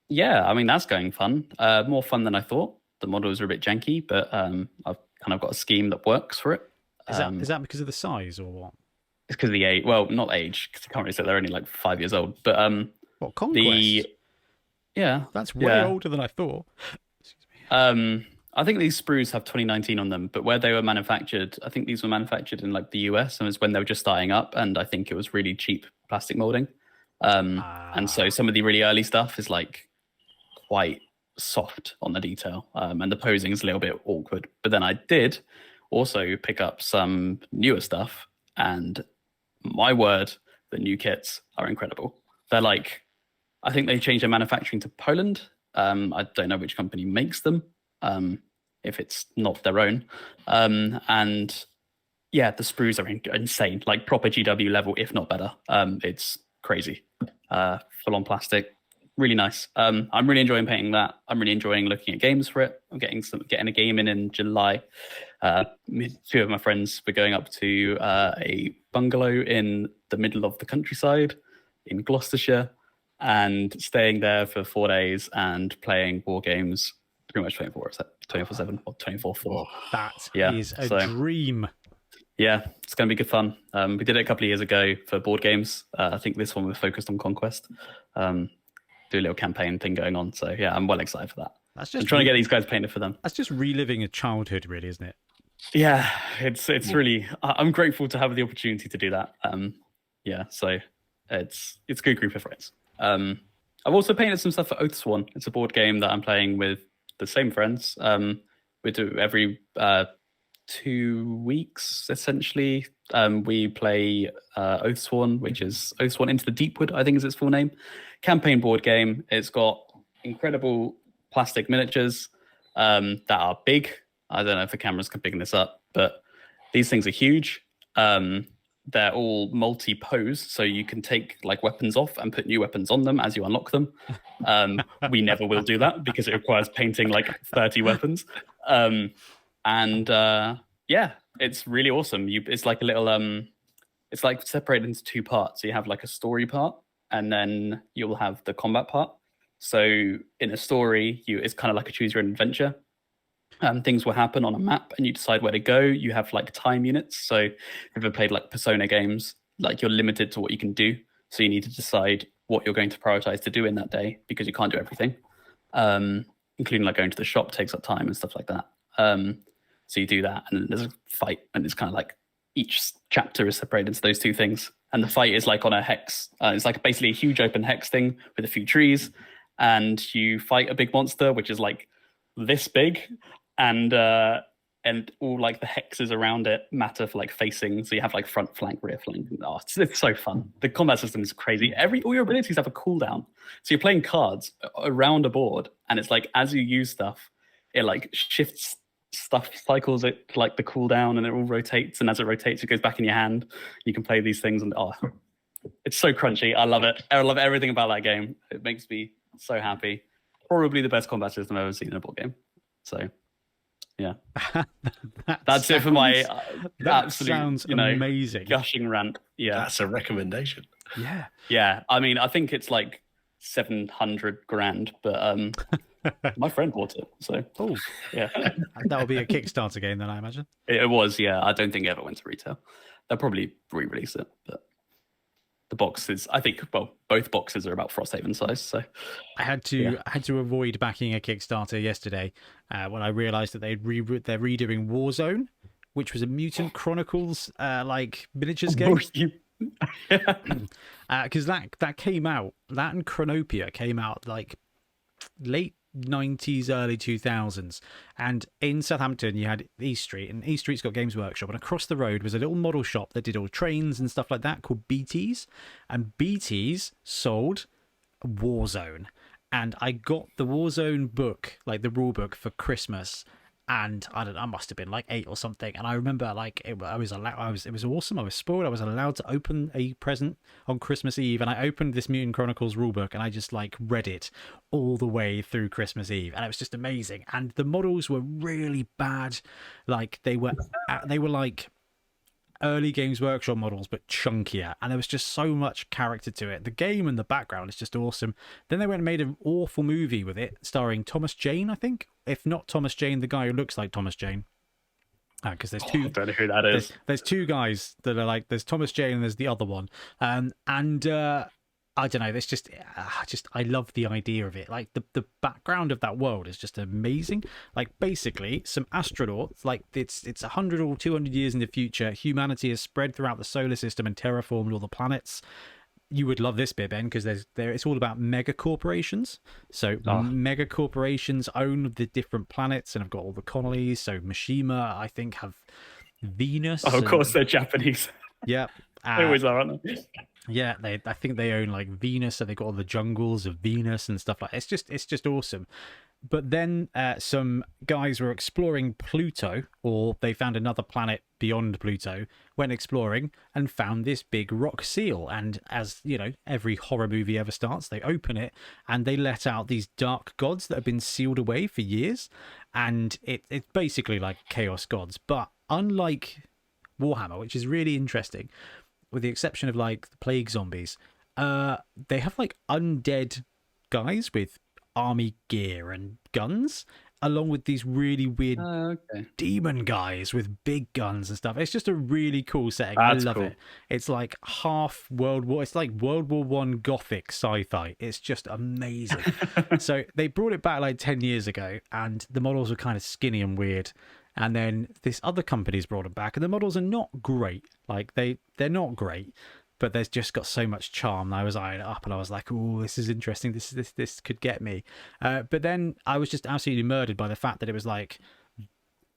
Yeah, I mean, that's going fun. More fun than I thought. The models are a bit janky, but I've kind of got a scheme that works for it. Is that because of the size or what? It's because of the age. Well, not age, because I can't really say they're only like 5 years old. But what, Conquest? Yeah, that's way older than I thought. Excuse me. I think these sprues have 2019 on them, but where they were manufactured, I think these were manufactured in like the US, and it was when they were just starting up, and I think it was really cheap plastic molding. And so some of the really early stuff is like quite soft on the detail, and the posing is a little bit awkward. But then I did also pick up some newer stuff. And my word, the new kits are incredible. They're like, I think they changed their manufacturing to Poland. I don't know which company makes them, if it's not their own. And yeah, the sprues are insane, like proper GW level, if not better. It's crazy. Full on plastic, really nice. I'm really enjoying painting that. I'm really enjoying looking at games for it. I'm getting a game in July. Two of my friends were going up to a bungalow in the middle of the countryside in Gloucestershire and staying there for 4 days and playing war games pretty much 24/7 or 24/4. That is a dream. Yeah, it's going to be good fun. We did it a couple of years ago for board games. I think this one was focused on Conquest. Do a little campaign thing going on. So yeah, I'm well excited for that. I'm trying to get these guys painted for them. That's just reliving a childhood, really, isn't it? Yeah, it's really. I'm grateful to have the opportunity to do that. Yeah, so it's a good group of friends. I've also painted some stuff for Oathsworn. It's a board game that I'm playing with the same friends. We do every 2 weeks, essentially. We play Oathsworn, which is Oathsworn Into the Deepwood, I think is its full name. Campaign board game. It's got incredible plastic miniatures that are big. I don't know if the cameras can pick this up, but these things are huge. They're all multi-pose, so you can take like weapons off and put new weapons on them as you unlock them. We never will do that because it requires painting like 30 weapons. Yeah, it's really awesome. It's like a little it's like separated into two parts. So you have like a story part, and then you'll have the combat part. So in a story, it's kind of like a choose your own adventure. Things will happen on a map and you decide where to go. You have like time units. So if you've ever played like Persona games, like you're limited to what you can do. So you need to decide what you're going to prioritize to do in that day because you can't do everything, including like going to the shop takes up time and stuff like that. So you do that and then there's a fight, and it's kind of like each chapter is separated into those two things. And the fight is like on a hex. It's like basically a huge open hex thing with a few trees, and you fight a big monster, which is like this big. And all like the hexes around it matter for like facing. So you have like front flank, rear flank. Oh, it's so fun. The combat system is crazy. All your abilities have a cooldown. So you're playing cards around a board, and it's like as you use stuff, it like shifts stuff, cycles it to like the cooldown, and it all rotates. And as it rotates, it goes back in your hand. You can play these things, and it's so crunchy. I love it. I love everything about that game. It makes me so happy. Probably the best combat system I've ever seen in a board game. So. Yeah, that's it for my absolute, sounds amazing, gushing rant. Yeah, that's a recommendation. Yeah. I mean, I think it's like 700 grand, but my friend bought it. So, yeah, that'll be a Kickstarter game then, I imagine. It was, yeah. I don't think it ever went to retail. They'll probably re-release it, but the boxes, I think, both boxes are about Frosthaven size. So I had to avoid backing a Kickstarter yesterday when I realised that they're redoing Warzone, which was a Mutant Chronicles like miniatures game. Because that came out, that and Chronopia came out like late 90s, early 2000s, and in Southampton you had East Street, and East Street's got Games Workshop, and across the road was a little model shop that did all trains and stuff like that called BT's, and BT's sold Warzone, and I got the Warzone book, like the rule book, for Christmas. And I must have been like 8 or something. And I remember like it was awesome. I was spoiled. I was allowed to open a present on Christmas Eve, and I opened this Mutant Chronicles rulebook and I just like read it all the way through Christmas Eve, and it was just amazing. And the models were really bad. Like they were like early Games Workshop models, but chunkier, and there was just so much character to it. The game and the background is just awesome. Then they went and made an awful movie with it, starring Thomas Jane, I think. If not Thomas Jane, the guy who looks like Thomas Jane. Because there's two. I don't know who that is. There's two guys that are like, there's Thomas Jane and there's the other one. I don't know. It's just I love the idea of it. Like the background of that world is just amazing. Like basically some astronauts, like it's 100 or 200 years in the future. Humanity has spread throughout the solar system and terraformed all the planets. you would love this bit, Ben, because it's all about mega corporations. So mega corporations own the different planets and have got all the colonies. So Mishima, I think, have Venus. Oh, of course, they're Japanese. Yeah. They always are, aren't they? Yeah, I think they own like Venus, so they've got all the jungles of Venus and stuff like that. It's just awesome. But then some guys were exploring Pluto, or they found another planet beyond Pluto, went exploring and found this big rock seal. And as you know, every horror movie ever starts, they open it and they let out these dark gods that have been sealed away for years. And it's basically like chaos gods. But unlike Warhammer, which is really interesting, with the exception of like the plague zombies, they have like undead guys with army gear and guns, along with these really weird demon guys with big guns and stuff. It's just a really cool setting. I love it. It's like half World War. It's like World War One Gothic sci-fi. It's just amazing. So they brought it back like 10 years ago, and the models were kind of skinny and weird. And then this other company's brought it back, and the models are not great. Like they're not great, but there's just got so much charm. I was eyeing it up, and I was like, "Oh, this is interesting. This could get me." But then I was just absolutely murdered by the fact that it was like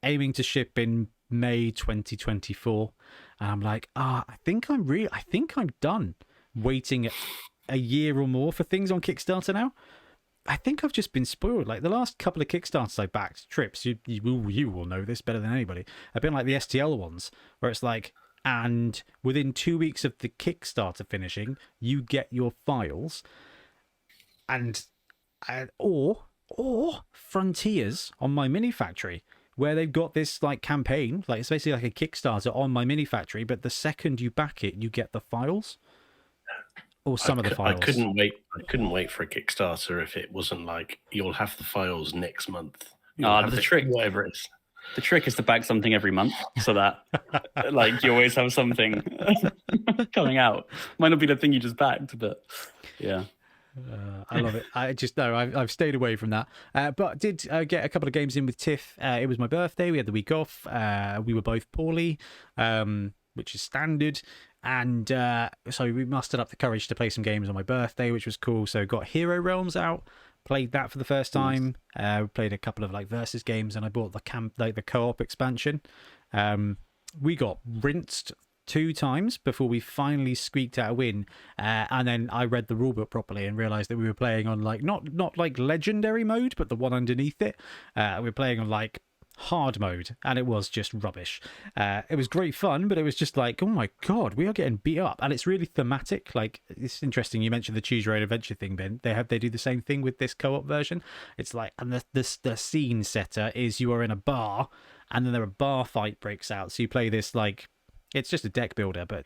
aiming to ship in May 2024, and I'm like, I think I'm done waiting a year or more for things on Kickstarter now. I think I've just been spoiled. Like the last couple of Kickstarters I backed, trips, you will know this better than anybody, have been like the STL ones, where it's like, and within 2 weeks of the Kickstarter finishing, you get your files, and or Frontiers on My Mini Factory, where they've got this like campaign, like it's basically like a Kickstarter on My Mini Factory, but the second you back it, you get the files. Or some of the files. I couldn't wait for a Kickstarter if it wasn't like you'll have the files next month. The trick, whatever it is. The trick is to back something every month so that like you always have something coming out. Might not be the thing you just backed, but yeah. I love it. I just know I've stayed away from that, but did get a couple of games in with Tiff. It was my birthday. We had the week off. We were both poorly, which is standard. And so we mustered up the courage to play some games on my birthday, which was cool. So got Hero Realms out, played that for the first time. Played a couple of like versus games, and I bought the co-op expansion. We got rinsed 2 times before we finally squeaked out a win. And then I read the rulebook properly and realized that we were playing on like not like legendary mode, but the one underneath it. We were playing on like hard mode, and it was just rubbish. It was great fun, but it was just like, oh my god, we are getting beat up. And it's really thematic. Like, it's interesting you mentioned the choose your own adventure thing, Ben. They do the same thing with this co-op version. It's like, and the scene setter is you are in a bar, and then a bar fight breaks out. So you play this like, it's just a deck builder, but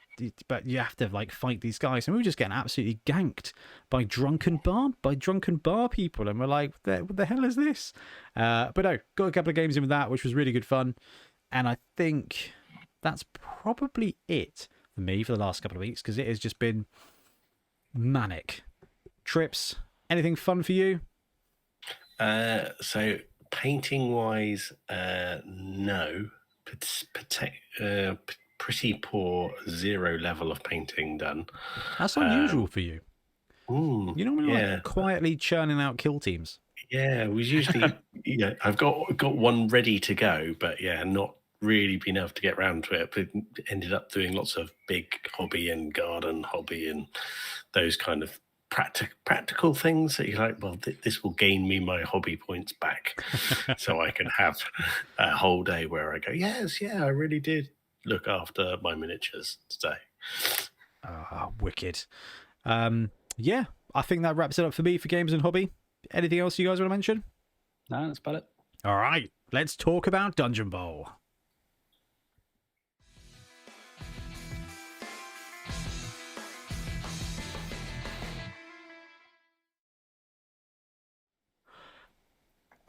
you have to like fight these guys, and we were just getting absolutely ganked by drunken bar people, and we're like, what the hell is this? But no, got a couple of games in with that, which was really good fun, and I think that's probably it for me for the last couple of weeks, because it has just been manic. Trips, anything fun for you? So painting wise, no. Pretty poor 0 level of painting done. That's unusual for you. You normally like quietly churning out kill teams. Yeah, we usually, I've got one ready to go, but not really been able to get around to it. But ended up doing lots of big hobby and garden hobby and those kind of practical things that you're like, well, this will gain me my hobby points back, so I can have a whole day where I go, I really did look after my miniatures today. Wicked. I think that wraps it up for me for games and hobby. Anything else you guys want to mention? No, that's about it. All right, let's talk about Dungeon Bowl.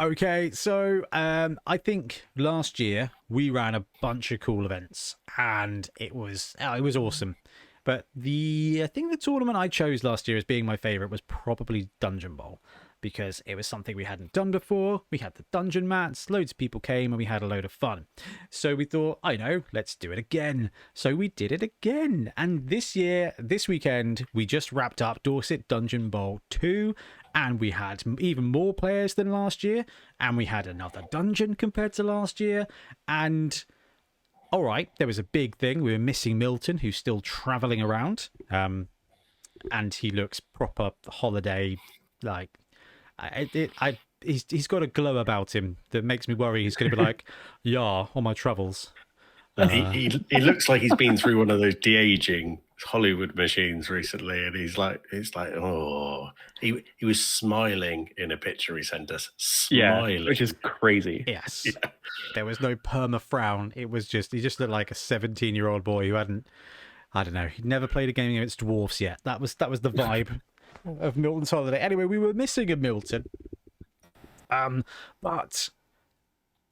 Okay, so I think last year we ran a bunch of cool events, and it was awesome. But I think the tournament I chose last year as being my favourite was probably Dungeon Bowl. because it was something we hadn't done before. We had the dungeon mats, loads of people came, and we had a load of fun. So we thought, I know, let's do it again. So we did it again. And this weekend, we just wrapped up Dorset Dungeon Bowl 2, and we had even more players than last year, and we had another dungeon compared to last year, and... all right, there was a big thing. We were missing Milton, who's still travelling around, and he looks proper holiday. Like, he's got a glow about him that makes me worry he's going to be like, yeah, on my travels. He looks like he's been through one of those de-aging Hollywood machines recently, and it's like, oh, he was smiling in a picture he sent us, smiling, which is crazy. Yes, yeah. There was no perma frown. It was just he just looked like a 17-year-old boy who hadn't, I don't know, he'd never played a game against dwarfs yet. That was the vibe of Milton's holiday. Anyway, we were missing a Milton, but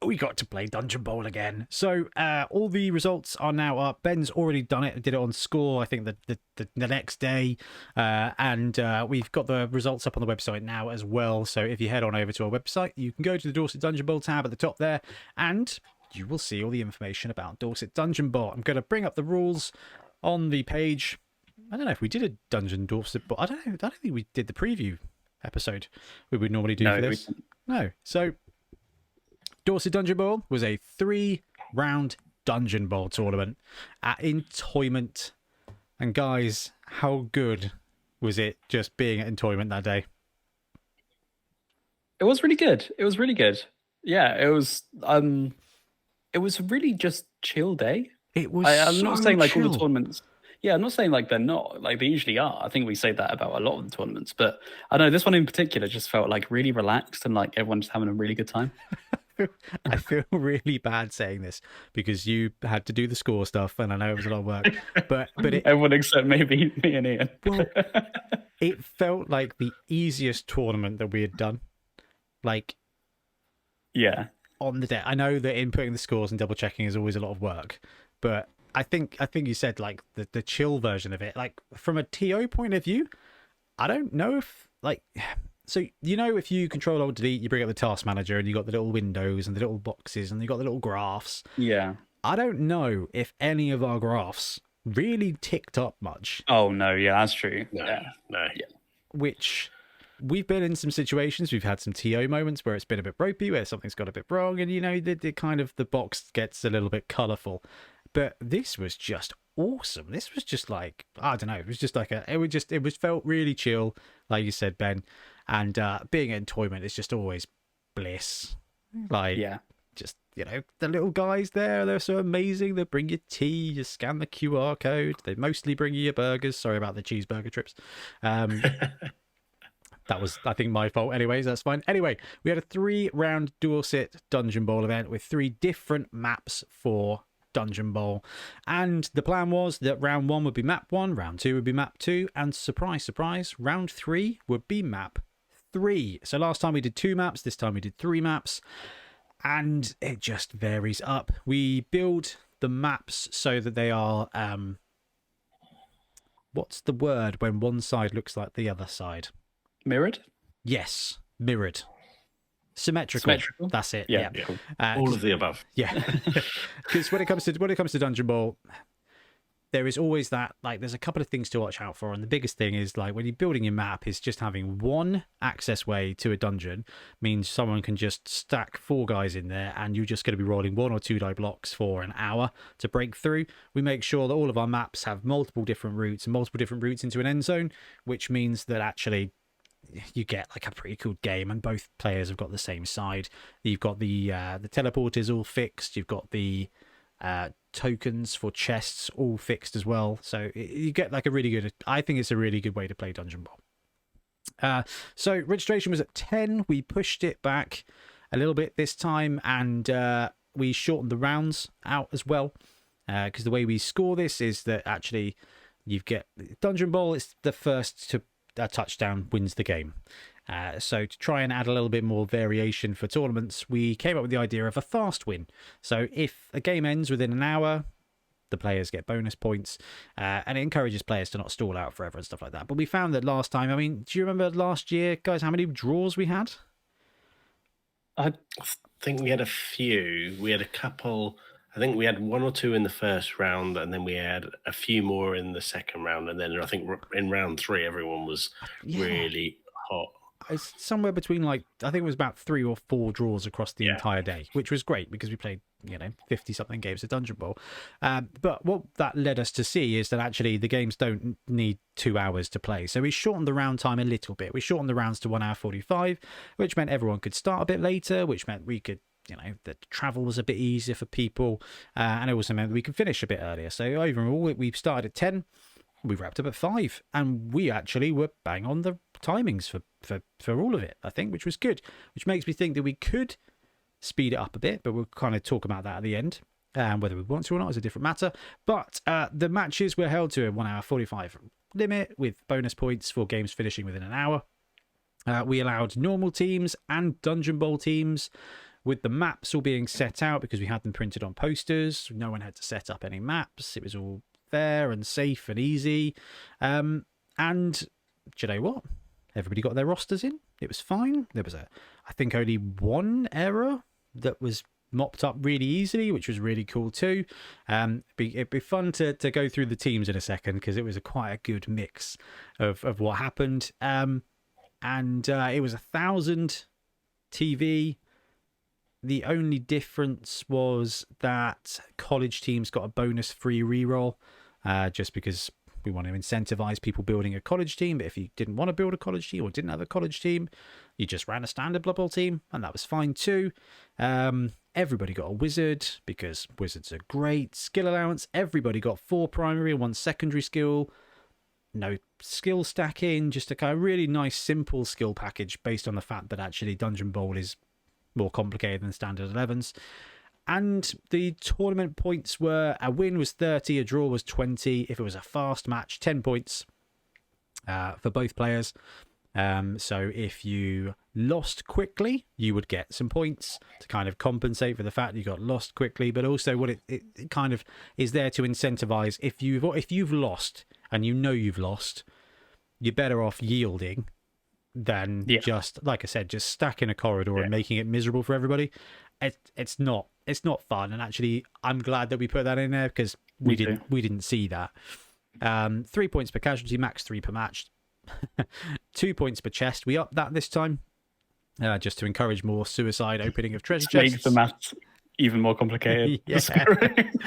we got to play Dungeon Bowl again. So all the results are now up. Ben's already done it. Did it on Score, I think, the next day. And we've got the results up on the website now as well. So if you head on over to our website, you can go to the Dorset Dungeon Bowl tab at the top there, and you will see all the information about Dorset Dungeon Bowl. I'm going to bring up the rules on the page. I don't know if we did a Dungeon Dorset Bowl. I don't think we did the preview episode we would normally do for this. No. So... Dorset Dungeon Bowl was a 3-round Dungeon Bowl tournament at Entoyment. And guys, how good was it just being at Entoyment that day? It was really good. Yeah, it was a really just chill day. It was I'm not saying like chill. all the tournaments. Yeah, I'm not saying like they're not. Like they usually are. I think we say that about a lot of the tournaments. But I know this one in particular just felt like really relaxed and like everyone just having a really good time. I feel really bad saying this because you had to do the score stuff, and I know it was a lot of work. But everyone except maybe me and Ian. Well, it felt like the easiest tournament that we had done. Like, yeah, on the day. I know that inputting the scores and double checking is always a lot of work, but I think you said like the chill version of it. Like from a TO point of view, I don't know if like. So, you know, if you control Alt Delete, you bring up the task manager and you got the little windows and the little boxes and you got the little graphs. Yeah. I don't know if any of our graphs really ticked up much. Oh, no. Yeah, that's true. No. Yeah. Which we've been in some situations. We've had some TO moments where it's been a bit ropey, where something's got a bit wrong. And, you know, the kind of the box gets a little bit colourful. But this was just awesome. This was just like, I don't know. It was just like it felt really chill, like you said, Ben. And being in Entoyment is just always bliss. Like, yeah, just, you know, the little guys there, they're so amazing. They bring you tea, you scan the QR code. They mostly bring you your burgers. Sorry about the cheeseburger trips. That was, I think, my fault. Anyways, that's fine. Anyway, we had a 3-round Dorset Dungeon Bowl event with 3 different maps for Dungeon Bowl, and the plan was that round 1 would be map 1, round 2 would be map 2, and surprise round 3 would be map 3. So last time we did 2 maps, this time we did 3 maps, and it just varies up. We build the maps so that they are what's the word when one side looks like the other side? Mirrored? Yes, mirrored. Symmetrical. That's it. Yeah. Cool. All of the above. Yeah. Because when it comes to Dungeon Bowl, there is always that, like, there's a couple of things to watch out for, and the biggest thing is, like, when you're building your map, is just having one access way to a dungeon means someone can just stack 4 guys in there, and you're just going to be rolling 1 or 2 die blocks for an hour to break through. We make sure that all of our maps have multiple different routes into an end zone, which means that actually you get like a pretty cool game, and both players have got the same side. You've got the teleporters all fixed. You've got the tokens for chests all fixed as well. So you get like I think it's a really good way to play Dungeon Bowl. So registration was at 10. We pushed it back a little bit this time, and we shortened the rounds out as well. Because the way we score this is that actually you get Dungeon Bowl. It's the first to a touchdown wins the game. So to try and add a little bit more variation for tournaments, we came up with the idea of a fast win. So if a game ends within an hour, the players get bonus points, and it encourages players to not stall out forever and stuff like that. But we found that last time, I mean, do you remember last year, guys, how many draws we had? I think we had a few. We had a couple. I think we had one or two in the first round, and then we had a few more in the second round. And then I think in round 3, everyone was really hot. It's somewhere between, like, I think it was about 3 or 4 draws across the entire day, which was great because we played, 50-something games of Dungeon Bowl. But what that led us to see is that actually the games don't need 2 hours to play. So we shortened the round time a little bit. We shortened the rounds to 1 hour 45, which meant everyone could start a bit later, which meant we could, the travel was a bit easier for people. And it also meant we could finish a bit earlier. So overall, we started at 10. We wrapped up at 5, and we actually were bang on the timings for all of it, I think, which was good, which makes me think that we could speed it up a bit, but we'll kind of talk about that at the end. Whether we want to or not is a different matter. But the matches were held to a 1 hour 45 limit with bonus points for games finishing within an hour. We allowed normal teams and Dungeon Bowl teams, with the maps all being set out because we had them printed on posters. No one had to set up any maps. It was all fair and safe and easy. And do you know what? Everybody got their rosters in. It was fine. There was I think only one error that was mopped up really easily, which was really cool too. It'd be fun to go through the teams in a second because it was quite a good mix of what happened. And it was 1,000 TV. The only difference was that college teams got a bonus free reroll, just because we want to incentivize people building a college team. But if you didn't want to build a college team or didn't have a college team, you just ran a standard Blood Bowl team, and that was fine too. Everybody got a wizard because wizards are great. Skill allowance, everybody got 4 primary and 1 secondary skill. No skill stacking, just a kind of really nice simple skill package based on the fact that actually Dungeon Bowl is more complicated than standard 11s. And the tournament points were, a win was 30, a draw was 20. If it was a fast match, 10 points for both players. So if you lost quickly, you would get some points to kind of compensate for the fact you got lost quickly. But also what it kind of is there to incentivize, if you've lost and you've lost, you're better off yielding than just, like I said, just stacking a corridor and making it miserable for everybody. It's not fun. And actually, I'm glad that we put that in there because we didn't see that. 3 points per casualty, max 3 per match. 2 points per chest. We upped that this time, just to encourage more suicide opening of treasure chests. Make the maths even more complicated.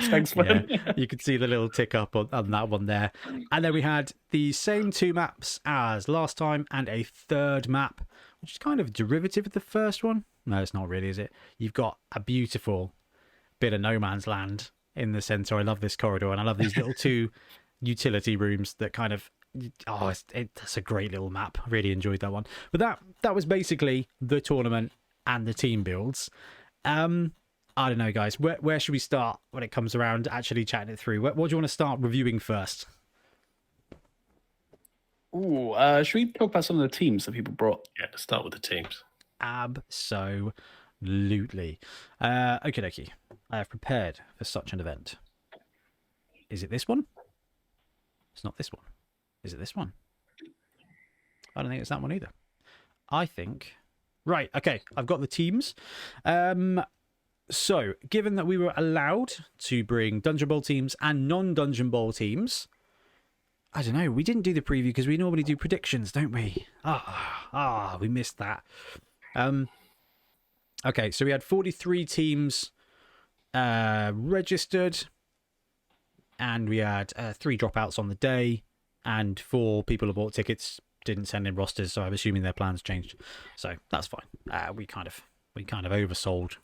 Thanks, man. You could see the little tick up on that one there. And then we had the same 2 maps as last time and a third map, which is kind of a derivative of the first one. No, it's not really, is it? You've got a beautiful bit of no man's land in the center. I love this corridor, and I love these little 2 utility rooms that kind of... that's a great little map. I really enjoyed that one. But that was basically the tournament and the team builds. I don't know, guys. Where should we start when it comes around actually chatting it through? What do you want to start reviewing first? Ooh, should we talk about some of the teams that people brought? Yeah, start with the teams. Absolutely. Okie dokie. I have prepared for such an event. Is it this one? It's not this one. Is it this one? I don't think it's that one either. I think... Right, okay. I've got the teams. So, given that we were allowed to bring Dungeon Bowl teams and non-Dungeon Bowl teams... I don't know. We didn't do the preview because we normally do predictions, don't we? We missed that. Okay, so we had 43 teams registered, and we had 3 dropouts on the day, and 4 people who bought tickets didn't send in rosters, so I'm assuming their plans changed. So that's fine. We kind of oversold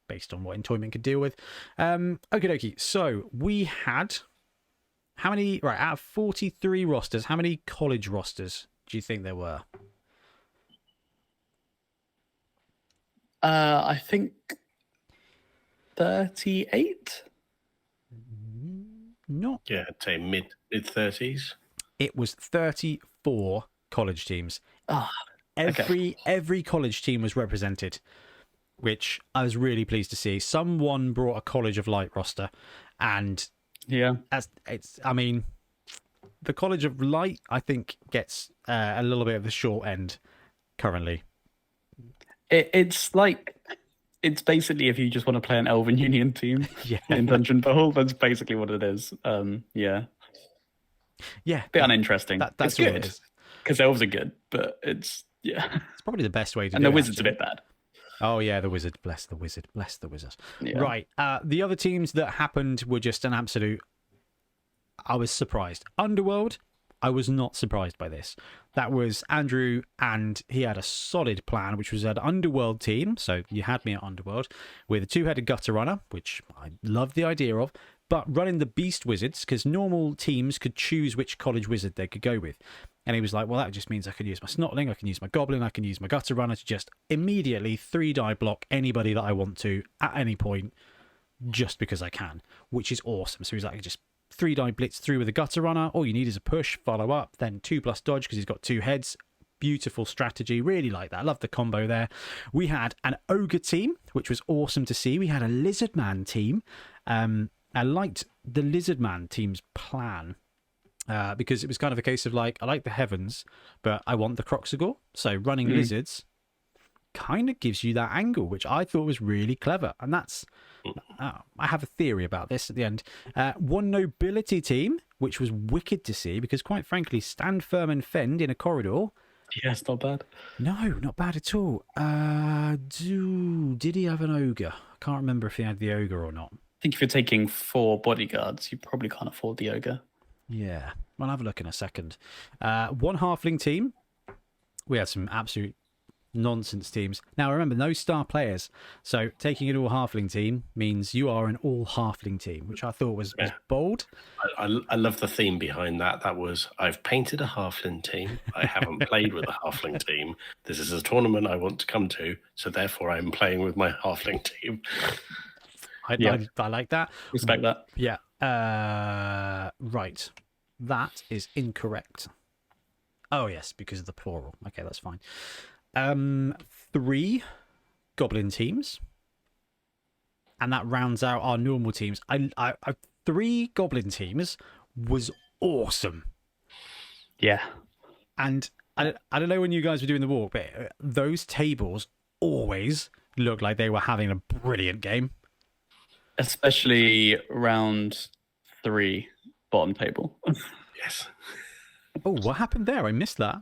based on what Entoyment could deal with. Okie dokie. So we had how many? Right, out of 43 rosters, how many college rosters do you think there were? I think 38. Not. Yeah, I'd say mid-30s. It was 34 college teams. Okay. Every college team was represented, which I was really pleased to see. Someone brought a College of Light roster, and Yeah. I mean, the College of Light, I think, gets a little bit of the short end currently. It's basically if you just want to play an Elven Union team in Dungeon Bowl, that's basically what it is. Yeah. Bit uninteresting. That's good because elves are good, but it's probably the best way to do it. And the wizard's a bit bad. Oh yeah, the wizard. Bless the wizard. Bless the wizard. Yeah. Right. The other teams that happened were just an absolute. I was surprised. Underworld. I was not surprised by this. That was Andrew, and he had a solid plan, which was an Underworld team. So you had me at Underworld with a 2-headed Gutter Runner, which I love the idea of, but running the Beast Wizards, because normal teams could choose which college wizard they could go with. And he was like, well, that just means I can use my Snotling, I can use my Goblin, I can use my Gutter Runner to just immediately 3-die block anybody that I want to at any point, just because I can, which is awesome. So he's like, just 3-die blitz through with a Gutter Runner. All you need is a push, follow up, then 2+ dodge because he's got 2 heads. Beautiful strategy. Really like that. I love the combo there. We had an Ogre team, which was awesome to see. We had a Lizard Man team. I liked the Lizard Man team's plan because it was kind of a case of like, I like the Heavens, but I want the Croxagore. So running lizards kind of gives you that angle, which I thought was really clever. And that's, I have a theory about this at the end. One Nobility team, which was wicked to see because quite frankly, stand firm and fend in a corridor. Yes, not bad. No, not bad at all. Did he have an Ogre? I can't remember if he had the Ogre or not. I think if you're taking 4 bodyguards, you probably can't afford the Ogre. Yeah, I'll have a look in a second. One Halfling team. We had some absolute nonsense teams. Now, remember, no star players. So taking an all-Halfling team means you are an all-Halfling team, which I thought was bold. I love the theme behind that. That was, I've painted a Halfling team. I haven't played with a Halfling team. This is a tournament I want to come to, so therefore I'm playing with my Halfling team. I like that. Respect that. Yeah. Right. That is incorrect. Oh, yes, because of the plural. Okay, that's fine. 3 Goblin teams. And that rounds out our normal teams. I 3 Goblin teams was awesome. Yeah. And I don't know when you guys were doing the walk, but those tables always looked like they were having a brilliant game. Especially round 3, bottom table. Yes. Oh, what happened there? I missed that.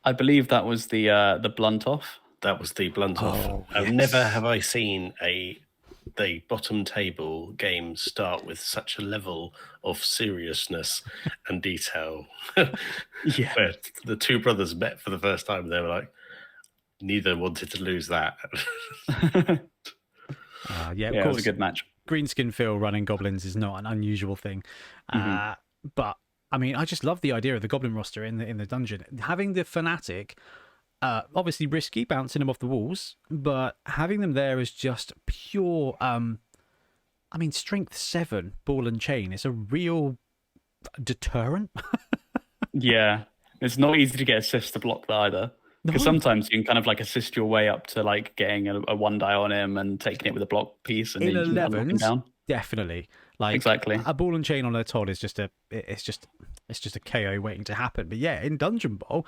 I believe that was the blunt off. That was the blunt off. Yes. Never have I seen the bottom table game start with such a level of seriousness and detail. Yeah. Where the 2 brothers met for the first time, they were like, neither wanted to lose that. Yeah, of course. It was a good match. Greenskin Phil running goblins is not an unusual thing. But I mean, I just love the idea of the goblin roster in the dungeon. Having the fanatic, obviously risky, bouncing them off the walls, but having them there is just pure. I mean, strength 7 ball and chain is a real deterrent. Yeah, it's not easy to get assists to block that either. Because sometimes you can kind of like assist your way up to like getting a 1 die on him and taking it with a block piece and in then 11s down. Definitely, like exactly a ball and chain on a Todd is just a KO waiting to happen. But yeah, in Dungeon Bowl,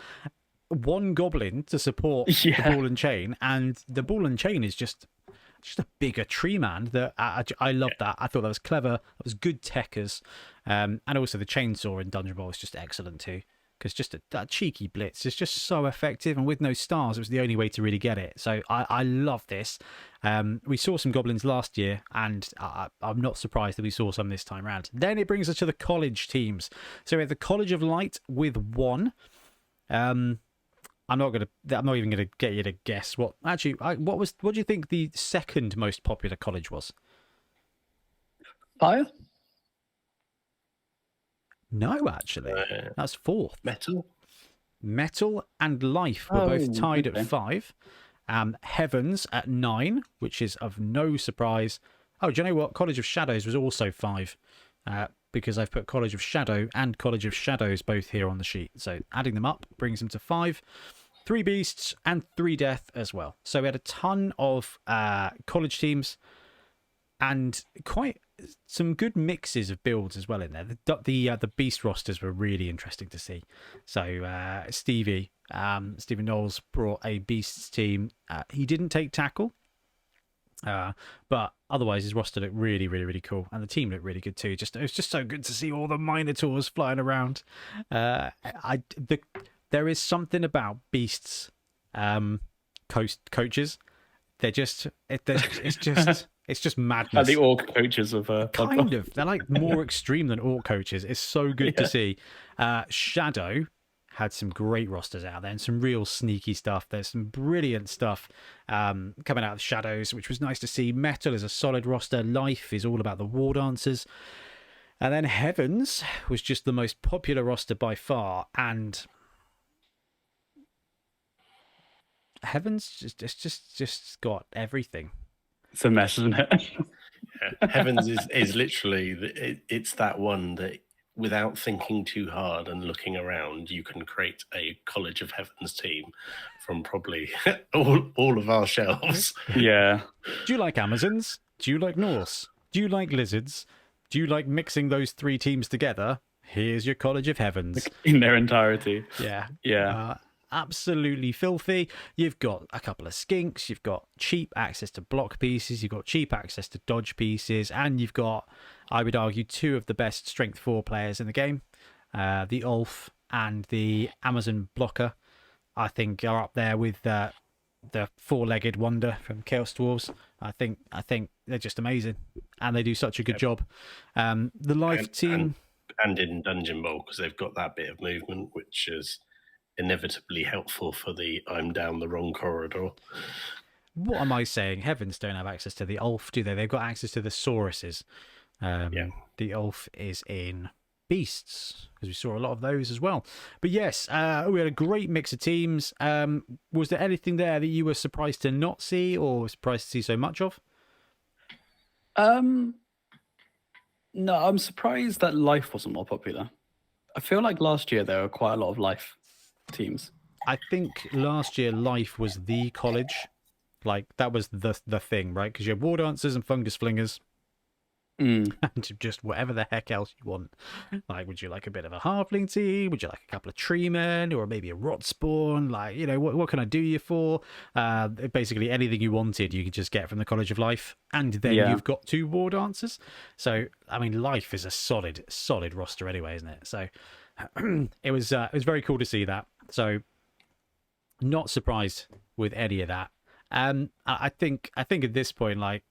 1 goblin to support the ball and chain, and the ball and chain is just a bigger tree man. That I loved that. I thought that was clever. That was good techers, and also the chainsaw in Dungeon Bowl is just excellent too. Because just that cheeky blitz is just so effective, and with no stars, it was the only way to really get it. So I love this. We saw some goblins last year, and I'm not surprised that we saw some this time around. Then it brings us to the college teams. So we have the College of Light with 1. I'm not even gonna get you to guess what. Actually, what do you think the second most popular college was? Fire. No, actually, that's 4th. Metal and Life were both tied at 5. Heavens at 9, which is of no surprise. Oh, do you know what? College of Shadows was also 5, because I've put College of Shadow and College of Shadows both here on the sheet. So adding them up brings them to 5. 3 Beasts and 3 Death as well. So we had a ton of college teams, and quite some good mixes of builds as well in there. The beast rosters were really interesting to see. So Stevie Stephen Knowles brought a beasts team. He didn't take tackle, but otherwise his roster looked really, really, really cool, and the team looked really good too. It was just so good to see all the Minotaurs flying around. There is something about beasts coaches. It's just madness. Like the orc coaches of kind of. They're like more extreme than orc coaches. It's so good to see. Shadow had some great rosters out there and some real sneaky stuff. There's some brilliant stuff coming out of Shadows, which was nice to see. Metal is a solid roster. Life is all about the war dancers. And then Heavens was just the most popular roster by far. And Heavens just got everything. It's a mess, isn't it? Yeah. Heavens is literally, it's that one that without thinking too hard and looking around, you can create a College of Heavens team from probably all of our shelves. Yeah. Do you like Amazons? Do you like Norse? Do you like lizards? Do you like mixing those three teams together? Here's your College of Heavens. In their entirety. Yeah. Yeah. Absolutely filthy. You've got a couple of skinks, you've got cheap access to block pieces, you've got cheap access to dodge pieces, and you've got, I would argue, two of the best strength 4 players in the game. The Ulf and the Amazon Blocker, I think, are up there with the 4-legged wonder from Chaos Dwarves. I think they're just amazing, and they do such a good job. The Life team... And in Dungeon Bowl, because they've got that bit of movement, which is inevitably helpful for the I'm down the wrong corridor. What am I saying? Heavens don't have access to the Ulf, do they? They've got access to the Sauruses. Yeah. The Ulf is in Beasts, because we saw a lot of those as well. But yes, we had a great mix of teams. Was there anything there that you were surprised to not see, or surprised to see so much of? No, I'm surprised that Life wasn't more popular. I feel like last year there were quite a lot of Life teams. I think last year Life was the college. Like, that was the thing, right? Because you have War Dancers and Fungus Flingers. And just whatever the heck else you want. Like, would you like a bit of a halfling team? Would you like a couple of tree men, or maybe a rot spawn? Like, you know, what can I do you for? Basically anything you wanted you could just get from the College of Life, and then you've got 2 War Dancers. So I mean, Life is a solid roster anyway, isn't it? So it was very cool to see that. So not surprised with any of that. I think at this point, like,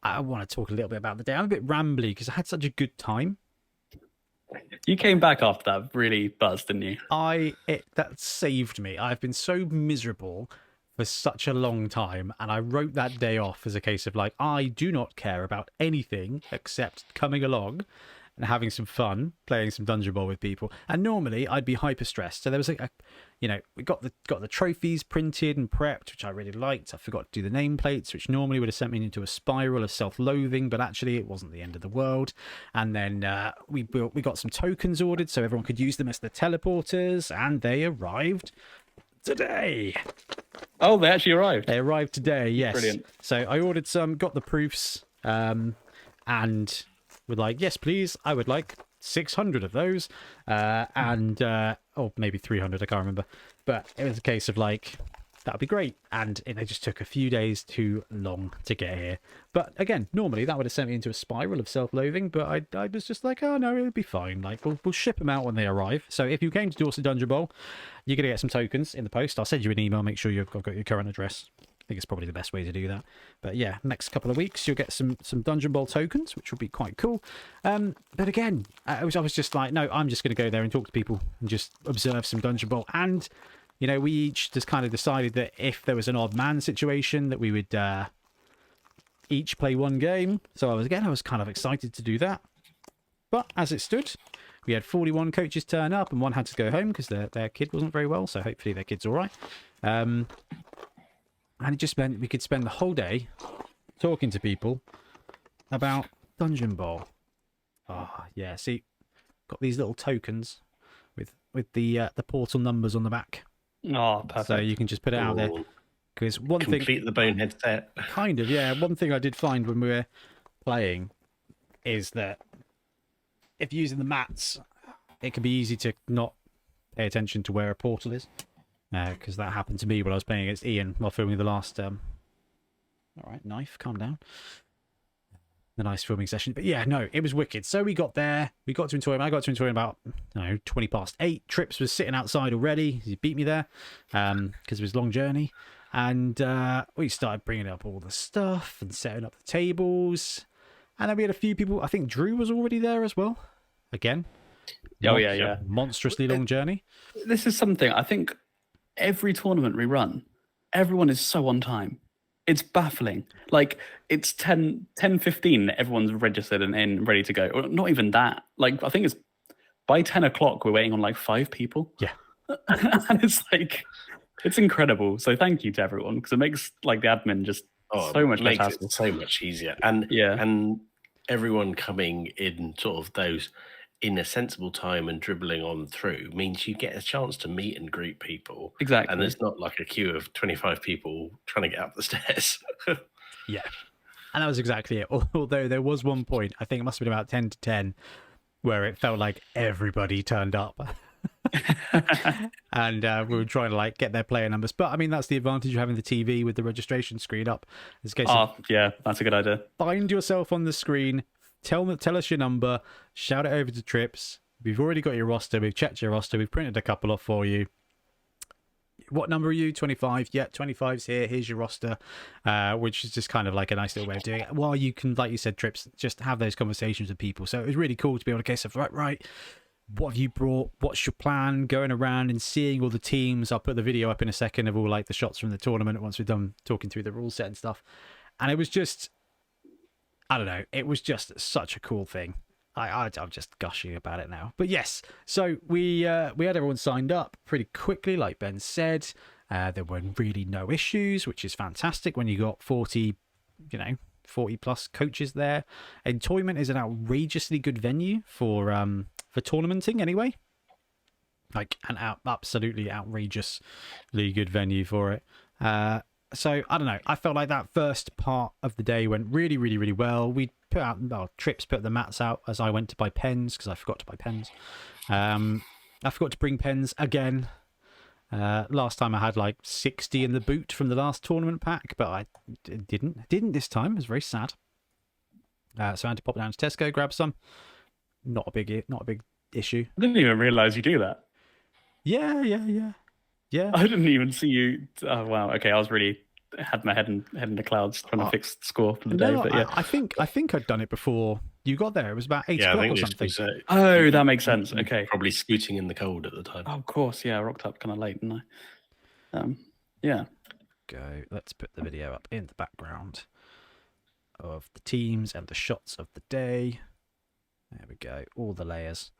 I want to talk a little bit about the day. I'm a bit rambly because I had such a good time. You came back after that really buzzed, didn't you? That saved me. I've been so miserable for such a long time, and I wrote that day off as a case of, like, I do not care about anything except coming along and having some fun, playing some Dungeon Bowl with people. And normally I'd be hyper stressed. So there was we got the trophies printed and prepped, which I really liked. I forgot to do the nameplates, which normally would have sent me into a spiral of self-loathing, but actually it wasn't the end of the world. And then we got some tokens ordered so everyone could use them as the teleporters, and they arrived today. Oh, they actually arrived. They arrived today, yes. Brilliant. So I ordered some, got the proofs, and were like, yes, please, I would like 600 of those, or maybe 300, I can't remember. But it was a case of, like, that'd be great. And they just took a few days too long to get here. But again, normally that would have sent me into a spiral of self-loathing, but I was just like, oh no, it'll be fine. Like, we'll ship them out when they arrive. So if you came to Dorset Dungeon Bowl, you're going to get some tokens in the post. I'll send you an email, make sure I've got your current address. I think it's probably the best way to do that. But yeah, next couple of weeks you'll get some Dungeon Bowl tokens, which will be quite cool. But again, I was just like, no, I'm just going to go there and talk to people and just observe some Dungeon Bowl. And, you know, we each just kind of decided that if there was an odd man situation, that we would each play one game. So I was kind of excited to do that. But as it stood, we had 41 coaches turn up, and one had to go home because their kid wasn't very well. So hopefully their kid's all right. And it just meant we could spend the whole day talking to people about Dungeon Bowl. Oh, yeah. See, got these little tokens with the portal numbers on the back. Oh, perfect. So you can just put it out there. Because one thing... Complete the Bonehead set. Kind of, yeah. One thing I did find when we were playing is that if you're using the mats, it can be easy to not pay attention to where a portal is, because that happened to me when I was playing against Ian while filming the last. All right, knife, calm down. The nice filming session, but yeah, no, it was wicked. So we got there, we got to Entoyment. I got to Entoyment about 8:20. Trips was sitting outside already. He beat me there because it was a long journey, and we started bringing up all the stuff and setting up the tables, and then we had a few people. I think Drew was already there as well. Again, monstrously long journey. This is something I think every tournament we run, everyone is so on time. It's baffling. Like, it's 10:15, everyone's registered and in, ready to go. Or not even that. Like, I think it's by 10 o'clock, we're waiting on like 5 people. Yeah. And it's like, it's incredible. So thank you to everyone, because it makes like the admin just so much less hassle. So much easier. And everyone coming in sort of those in a sensible time and dribbling on through means you get a chance to meet and greet people. Exactly. And there's not like a queue of 25 people trying to get up the stairs. Yeah. And that was exactly it. Although there was one point, I think it must have been about 10 to 10, where it felt like everybody turned up. And we were trying to like get their player numbers. But I mean, that's the advantage of having the TV with the registration screen up. Yeah, that's a good idea. Find yourself on the screen. Tell us your number. Shout it over to Trips. We've already got your roster. We've checked your roster. We've printed a couple off for you. What number are you? 25. Yeah, 25's here. Here's your roster, which is just kind of like a nice little way of doing it. While you can, like you said, Trips, just have those conversations with people. So it was really cool to be able to get stuff right. What have you brought? What's your plan? Going around and seeing all the teams. I'll put the video up in a second of all like the shots from the tournament once we're done talking through the rule set and stuff. And it was just, I don't know, it was just such a cool thing. I'm just gushing about it now. But yes, so we had everyone signed up pretty quickly, like Ben said. There were really no issues, which is fantastic when you got 40 plus coaches there. Entoyment is an outrageously good venue for tournamenting anyway. Like an absolutely outrageously good venue for it. So I don't know. I felt like that first part of the day went really, really, really well. We Trips put the mats out as I went to buy pens because I forgot to buy pens. I forgot to bring pens again. Last time I had like 60 in the boot from the last tournament pack, but I didn't this time. It was very sad. So I had to pop down to Tesco, grab some. Not a big issue. I didn't even realise you do that. Yeah. I didn't even see you. Oh wow. Okay, I was really had my head in the clouds trying to fix the score for the day. But yeah, I think I'd done it before you got there. It was about 8 o'clock or something. Oh, that makes sense. Okay, probably scooting in the cold at the time. Oh, of course, yeah. I rocked up kind of late, didn't I? Yeah. Let's put the video up in the background of the teams and the shots of the day. There we go. All the layers.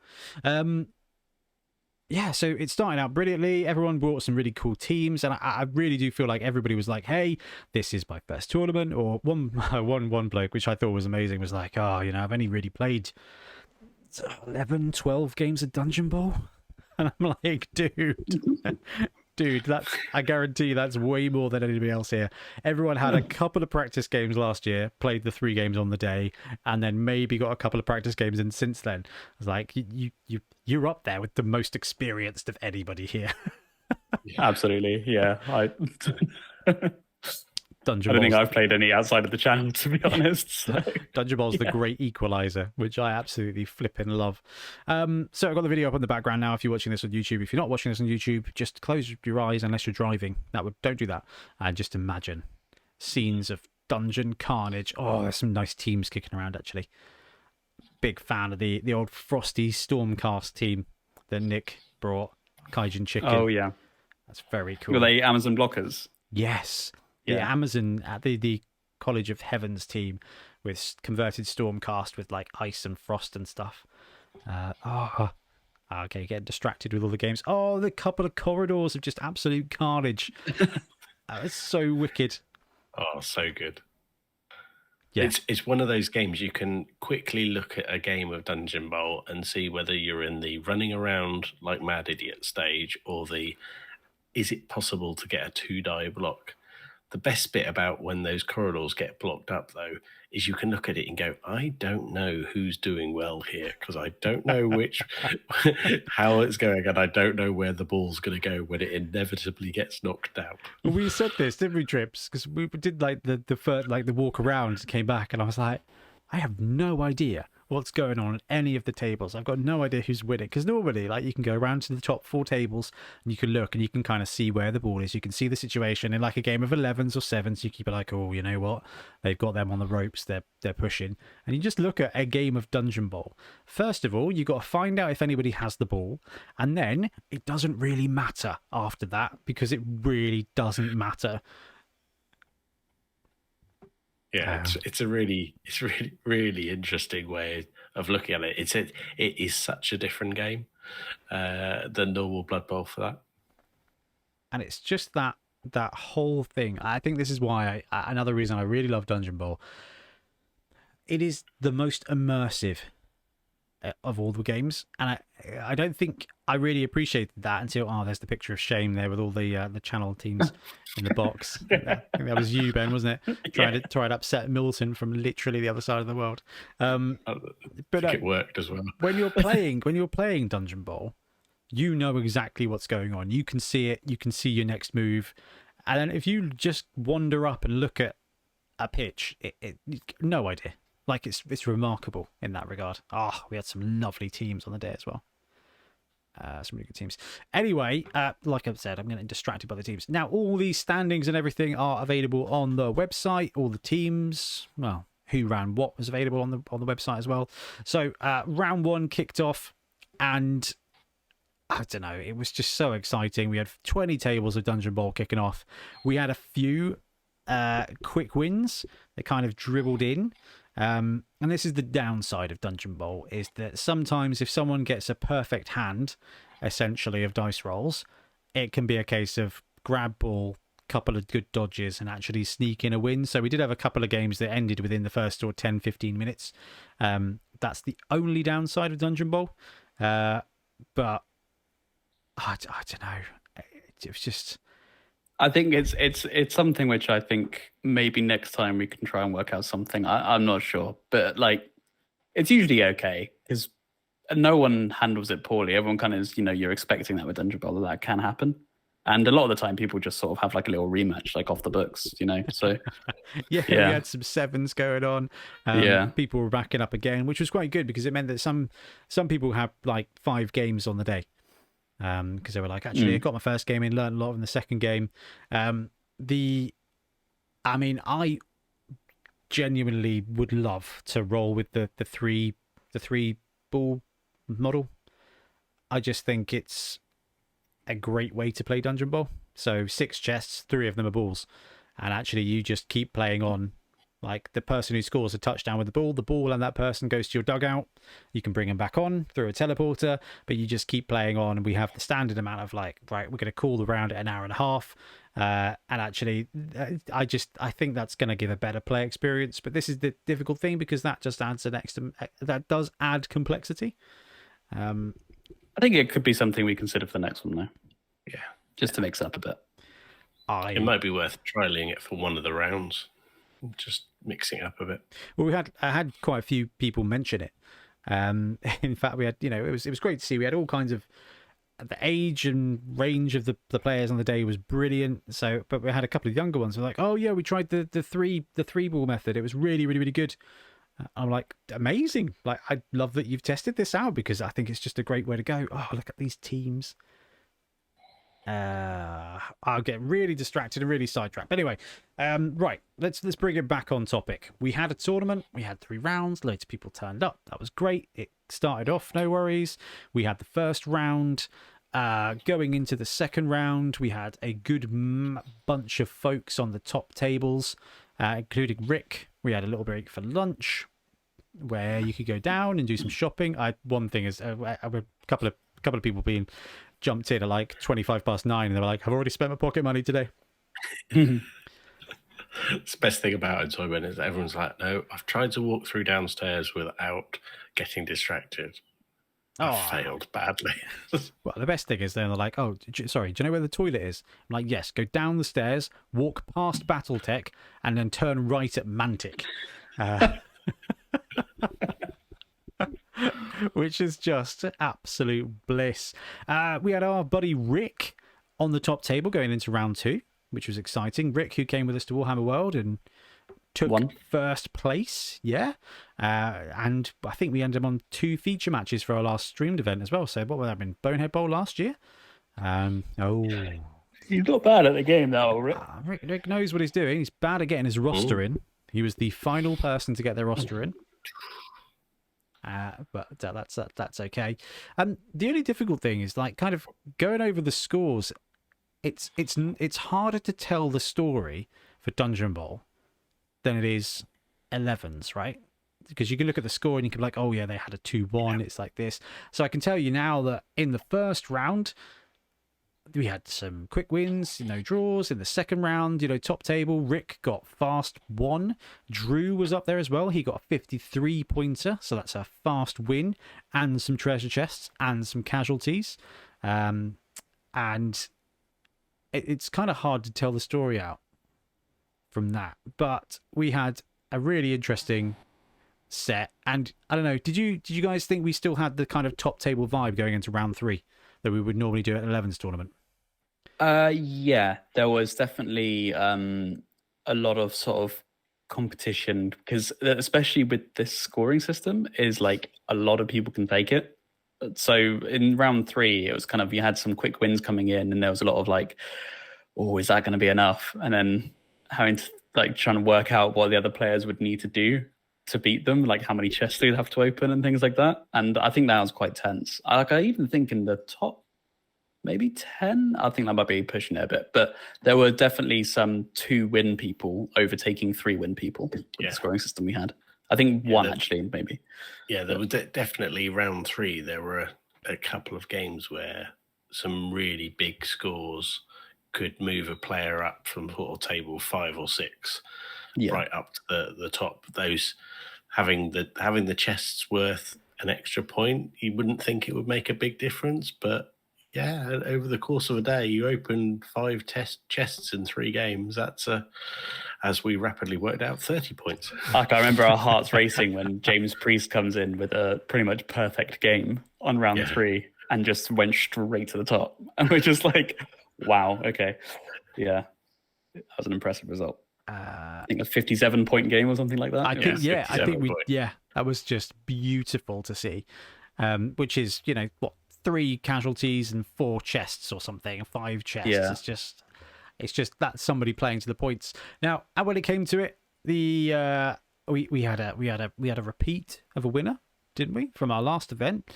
Yeah, so it started out brilliantly. Everyone brought some really cool teams, and I really do feel like everybody was like, "Hey, this is my first tournament." Or one bloke, which I thought was amazing, was like, "Oh, I've only really played 11, 12 games of Dungeon Bowl," and I'm like, Dude, I guarantee that's way more than anybody else here. Everyone had a couple of practice games last year, played the 3 games on the day, and then maybe got a couple of practice games in since then. I was like, you're up there with the most experienced of anybody here. Absolutely, yeah. Dungeon I don't Ball's, think I've played any outside of the channel, to be honest. So. Dungeon Ball's the great equalizer, which I absolutely flipping love. So I've got the video up on the background now if you're watching this on YouTube. If you're not watching this on YouTube, just close your eyes unless you're driving. Don't do that. And just imagine scenes of dungeon carnage. Oh, there's some nice teams kicking around, actually. Big fan of the old Frosty Stormcast team that Nick brought. Kaijin Chicken. Oh, yeah. That's very cool. Were they Amazon blockers? Yes. The Amazon at the College of Heavens team with converted Stormcast with like ice and frost and stuff. Okay, getting distracted with all the games. Oh, the couple of corridors of just absolute carnage. It's so wicked. Oh, so good. Yeah. It's one of those games you can quickly look at a game of Dungeon Bowl and see whether you're in the running around like mad idiot stage or the is it possible to get a 2-die block. The best bit about when those corridors get blocked up, though, is you can look at it and go, I don't know who's doing well here because I don't know how it's going, and I don't know where the ball's going to go when it inevitably gets knocked out. Well, we said this, didn't we, Trips? Because we did like the first, like the walk around, came back, and I was like, I have no idea what's going on at any of the tables. I've got no idea who's winning, because normally, like, you can go around to the top 4 tables and you can look and you can kind of see where the ball is. You can see the situation in like a game of 11s or 7s. You keep it like, oh, you know what? They've got them on the ropes. They're pushing. And you just look at a game of Dungeon Bowl. First of all, you've got to find out if anybody has the ball. And then it doesn't really matter after that, because it really doesn't matter. Yeah, it's a really interesting way of looking at it. It is such a different game than normal Blood Bowl for that. And it's just that whole thing. I think this is why another reason I really love Dungeon Bowl. It is the most immersive of all the games, and I don't think I really appreciated that until there's the picture of Shame there with all the channel teams in the box. I think that was you, Ben, wasn't it? Trying to upset Milton from literally the other side of the world. But it worked as well. When you're playing Dungeon Bowl, you know exactly what's going on. You can see it. You can see your next move, and then if you just wander up and look at a pitch, no idea. Like, it's remarkable in that regard. We had some lovely teams on the day as well. Some really good teams. Anyway, like I've said, I'm getting distracted by the teams. Now, all these standings and everything are available on the website. All the teams, well, who ran what was available on the website as well. So round 1 kicked off, and I don't know, it was just so exciting. We had 20 tables of Dungeon Bowl kicking off. We had a few quick wins that kind of dribbled in. And this is the downside of Dungeon Bowl, is that sometimes if someone gets a perfect hand, essentially, of dice rolls, it can be a case of grab ball, couple of good dodges, and actually sneak in a win. So we did have a couple of games that ended within the first 10-15 minutes. That's the only downside of Dungeon Bowl. But I don't know. It was just... I think it's something which I think maybe next time we can try and work out something. I'm not sure, but like, it's usually okay because no one handles it poorly. Everyone kind of is, you're expecting that with Dungeon Bowl that can happen, and a lot of the time people just sort of have like a little rematch, like off the books, So yeah, we had some 7s going on. People were backing up again, which was quite good because it meant that some people have like 5 games on the day. Because they were like, actually, I got my first game in, learned a lot in the second game. I genuinely would love to roll with the three ball model. I just think it's a great way to play Dungeon Bowl. So 6 chests, 3 of them are balls, and actually you just keep playing on. Like, the person who scores a touchdown with the ball and that person goes to your dugout. You can bring them back on through a teleporter, but you just keep playing on. And we have the standard amount of like, right, we're going to call the round at an hour and a half. And actually, I think that's going to give a better play experience. But this is the difficult thing, because that just adds that does add complexity. I think it could be something we consider for the next one, though. Yeah, just to mix it up a bit. It might be worth trialing it for one of the rounds. Just mixing it up a bit. Well, I had quite a few people mention it. In fact, we had, it was great to see. We had all kinds of, the age and range of the players on the day was brilliant. So, but we had a couple of younger ones who were like, oh yeah, we tried the three ball method. It was really, really, really good. I'm like, amazing. Like, I love that you've tested this out, because I think it's just a great way to go. Oh, look at these teams. I'll get really distracted and really sidetracked. But anyway, right, let's bring it back on topic. We had a tournament. We had 3 rounds. Loads of people turned up. That was great. It started off no worries. We had the first round. Going into the second round, we had a good bunch of folks on the top tables, including Rick. We had a little break for lunch where you could go down and do some shopping. One thing is, a couple of people being jumped in at like 9:25, and they were like, I've already spent my pocket money today. It's the best thing about enjoyment is everyone's like, no, I've tried to walk through downstairs without getting distracted. I failed badly. Well, the best thing is they're like, oh, sorry, do you know where the toilet is? I'm like, yes, go down the stairs, walk past Battletech, and then turn right at Mantic. Which is just absolute bliss. We had our buddy Rick on the top table going into round 2, which was exciting. Rick, who came with us to Warhammer World and took first place, and I think we ended up on 2 feature matches for our last streamed event as well. So what would that have been? Bonehead Bowl last year. He's not bad at the game now, Rick. Rick knows what he's doing. He's bad at getting his roster in. He was the final person to get their roster in. But that's okay. The only difficult thing is like kind of going over the scores. It's harder to tell the story for Dungeon Bowl than it is 11s, right? Because you can look at the score and you can be like, oh yeah, they had a 2-1. It's like this. So I can tell you now that in the first round, we had some quick wins, no draws. In the second round, top table, Rick got fast 1. Drew was up there as well. He got a 53 pointer. So that's a fast win and some treasure chests and some casualties. And it's kind of hard to tell the story out from that. But we had a really interesting set. And I don't know, did you guys think we still had the kind of top table vibe going into round 3 that we would normally do at an 11s tournament? Yeah, there was definitely a lot of sort of competition, because especially with this scoring system is like a lot of people can take it. So in round 3, it was kind of, you had some quick wins coming in, and there was a lot of like, oh, is that going to be enough? And then having to like trying to work out what the other players would need to do to beat them, like how many chests they'd have to open and things like that. And I think that was quite tense. I even think in the top maybe 10, I think that might be pushing it a bit, but there were definitely some 2-win people overtaking 3-win people with the scoring system we had. I think one actually, maybe. Yeah, there was definitely round 3. There were a couple of games where some really big scores could move a player up from sort of table 5 or 6 right up to the top. Those having the chests worth an extra point, you wouldn't think it would make a big difference, but yeah, over the course of a day, you open 5 chests in 3 games. That's, as we rapidly worked out, 30 points. Like, I remember our hearts racing when James Priest comes in with a pretty much perfect game on round 3 and just went straight to the top. And we're just like, wow, okay. Yeah, that was an impressive result. I think a 57-point game or something like that. I think that was just beautiful to see. Which is, 3 casualties and 4 chests or something, 5 chests. Yeah. It's just that's somebody playing to the points. Now, when it came to it, we had a repeat of a winner, didn't we, from our last event?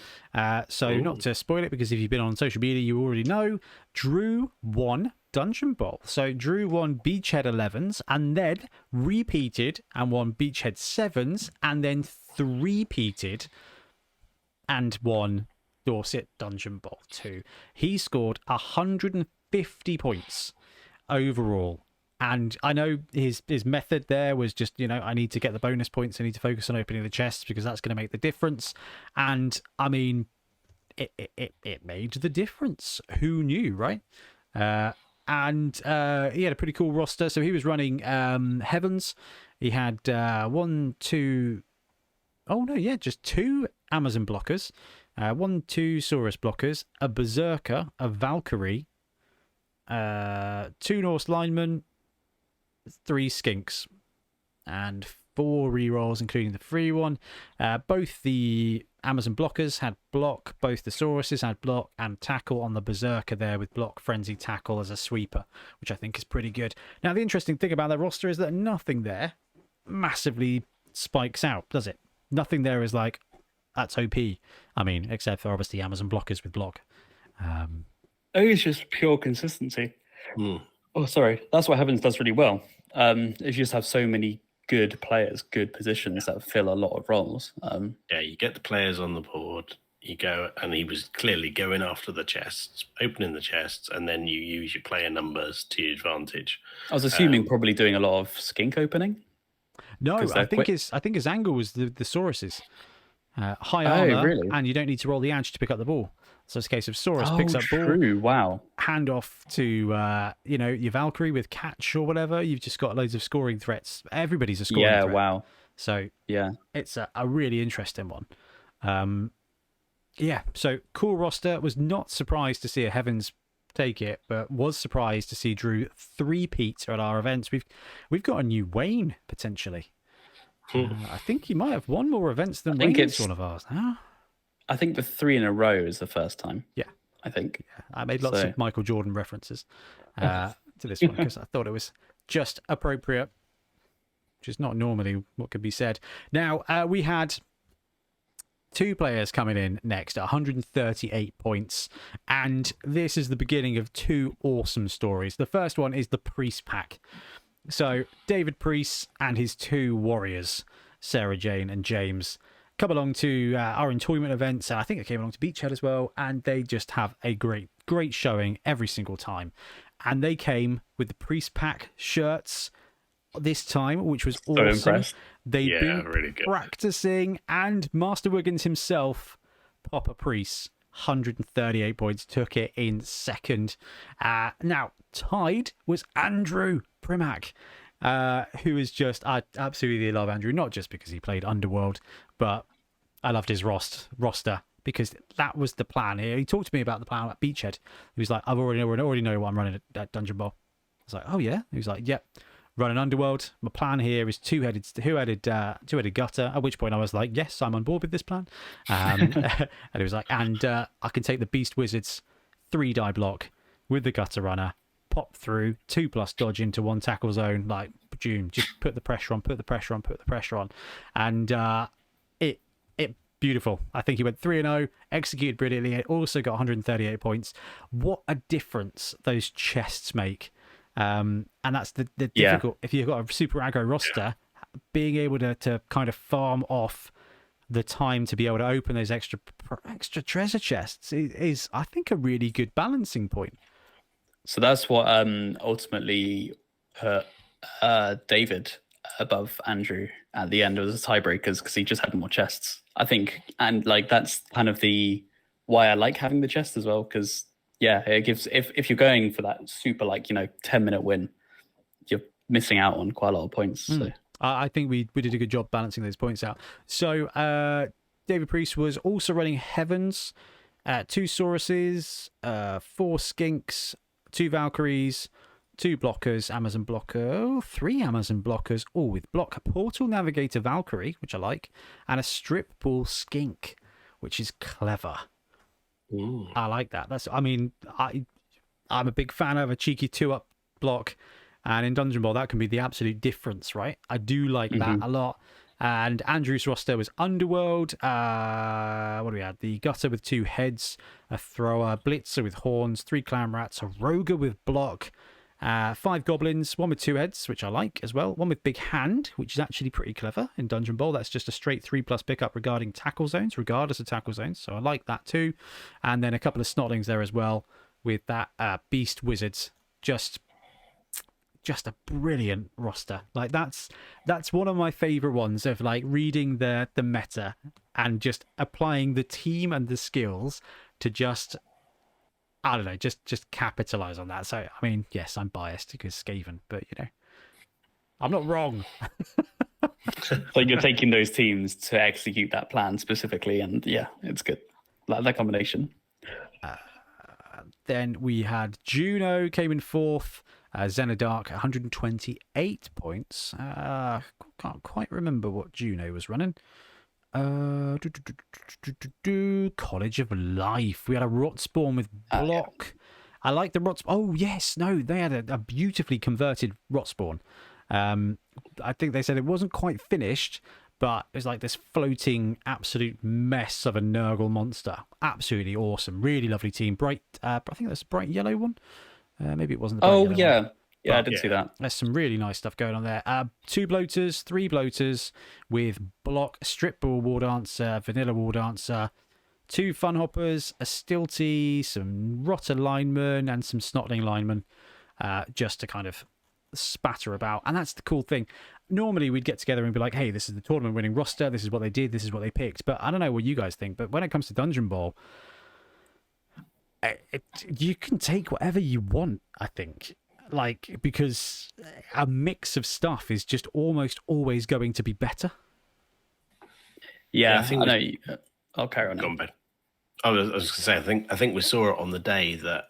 So not to spoil it, because if you've been on social media, you already know. Drew won Dungeon Bowl. So Drew won Beachhead 11s and then repeated and won Beachhead 7s and then three-peated and won Dorset Dungeon Bowl 2. He scored 150 points overall. And I know his method there was just, I need to get the bonus points. I need to focus on opening the chests because that's going to make the difference. And I mean, it made the difference. Who knew, right? And he had a pretty cool roster. So he was running Heavens. He had just 2 Amazon blockers, 2 Saurus blockers, a Berserker, a Valkyrie, 2 Norse linemen, 3 skinks, and 4 rerolls, including the free one. Both the Amazon blockers had block, both the Sauruses had block and tackle on the Berserker there, with block, frenzy, tackle as a sweeper, which I think is pretty good. Now, the interesting thing about that roster is that nothing there massively spikes out, does it? Nothing there is like, that's OP. I mean, except for obviously Amazon blockers with block. I think it's just pure consistency. Oh, sorry. That's what Heavens does really well. If you just have so many good players, good positions that fill a lot of roles. You get the players on the board, you go, and he was clearly going after the chests, opening the chests, and then you use your player numbers to your advantage. I was assuming probably doing a lot of skink opening. No, I think his angle was the Sauruses. High armor, really? and you don't need to roll the edge to pick up the ball. So it's a case of Saurus picks up ball. Wow. Hand off to your Valkyrie with catch or whatever. You've just got loads of scoring threats. Everybody's a scoring threat. Yeah, wow. So yeah, it's a really interesting one. So cool roster. Was not surprised to see a Heavens take it, but was surprised to see Drew three-peat at our events. We've got a new Wayne potentially. I think he might have won more events than Wayne at one of ours. Huh? I think the 3 in a row is the first time. Yeah, I think. Yeah. I made lots of Michael Jordan references to this one because I thought it was just appropriate, which is not normally what could be said. Now, we had 2 players coming in next at 138 points, and this is the beginning of 2 awesome stories. The first one is the Priest Pack. So David Priest and his 2 warriors, Sarah Jane and James, come along to our entoyment events, and I think they came along to Beachhead as well, and they just have a great showing every single time. And they came with the Priest Pack shirts this time, which was awesome. Impressed. They've been really good. practicing, and Master Wiggins himself, Papa Priest, 138 points, took it in second. Now, tied was Andrew Primack, who is just, I absolutely love Andrew, not just because he played Underworld, but I loved his roster because that was the plan. He talked to me about the plan at Beachhead. He was like, I already know what I'm running at Dungeon Bowl. I was like, oh yeah? He was like, yep. Running Underworld. My plan here is two-headed gutter. At which point I was like, yes, I'm on board with this plan. And he was like, and I can take the Beast Wizards 3-die block with the gutter runner, pop through 2+ dodge into 1 tackle zone, like June, just put the pressure on, and it beautiful. I think he went 3-0, executed brilliantly. It also got 138 points. What a difference those chests make. And that's the difficult, if you've got a super aggro roster, being able to kind of farm off the time to be able to open those extra treasure chests is I think a really good balancing point. So that's what ultimately put David above Andrew at the end of the tiebreakers, because he just had more chests, I think. And like that's kind of why I like having the chest as well, because it gives, if you're going for that super 10-minute win, you're missing out on quite a lot of points. So I think we did a good job balancing those points out. So David Priest was also running Heavens, 2 Sauruses, 4 Skinks, 2 Valkyries, 2 blockers, Amazon blocker, 3 Amazon blockers, all with block, a Portal Navigator Valkyrie, which I like, and a Strip Ball Skink, which is clever. Ooh. I like that. I'm a big fan of a cheeky 2-up block, and in Dungeon Bowl that can be the absolute difference, right? I do like that a lot. And Andrew's roster was Underworld. What do we have? The Gutter with 2 heads, a Thrower, Blitzer with horns, 3 Clan Rats, a Roger with block, 5 Goblins, 1 with 2 heads, which I like as well, 1 with Big Hand, which is actually pretty clever in Dungeon Bowl. That's just a straight 3+ pickup regarding tackle zones, regardless of tackle zones, so I like that too. And then a couple of Snotlings there as well with that Beast Wizards. Just a brilliant roster. Like that's one of my favorite ones, of like reading the meta and just applying the team and the skills to just, I don't know, just capitalize on that. So I mean, yes, I'm biased because Skaven, but I'm not wrong. So you're taking those teams to execute that plan specifically, and it's good. Like that combination. Then we had Juno came in 4th. Xenodark 128 points. Can't quite remember what Juno was running. College of Life. We had a Rotspawn with block. I like the Rotspawn. Oh yes, no, they had a beautifully converted Rotspawn. I think they said it wasn't quite finished, but it was like this floating absolute mess of a Nurgle monster. Absolutely awesome. Really lovely team. Bright. I think that's a bright yellow one. Maybe it wasn't the bright yellow one. Yeah, I did see that. There's some really nice stuff going on there. 2 bloaters, 3 bloaters with block, strip ball war dancer, vanilla war dancer, 2 fun hoppers, a stilty, some rotter linemen, and some snotling linemen, just to kind of spatter about. And that's the cool thing. normally we'd get together and be like, hey, this is the tournament winning roster, this is what they did, this is what they picked. But I don't know what you guys think, but when it comes to Dungeon Bowl, you can take whatever you want, I think. Like, because a mix of stuff is just almost always going to be better. Yeah, I know. I'll carry on. Go on, Ben. I was going to say, I think we saw it on the day that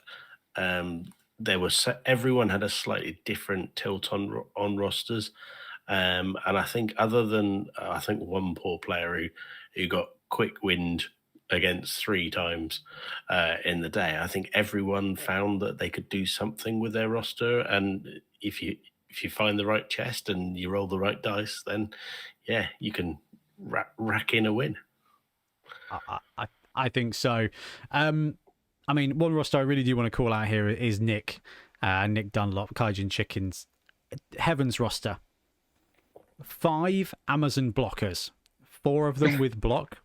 there was everyone had a slightly different tilt on rosters, and I think other than one poor player who got quick wind against 3 times in the day, I think everyone found that they could do something with their roster, and if you find the right chest and you roll the right dice, then yeah, you can rack in a win. I think so. I mean, one roster I really do want to call out here is Nick Dunlop, Kaijin Chickens. Heaven's roster. 5 Amazon blockers. 4 of them with block.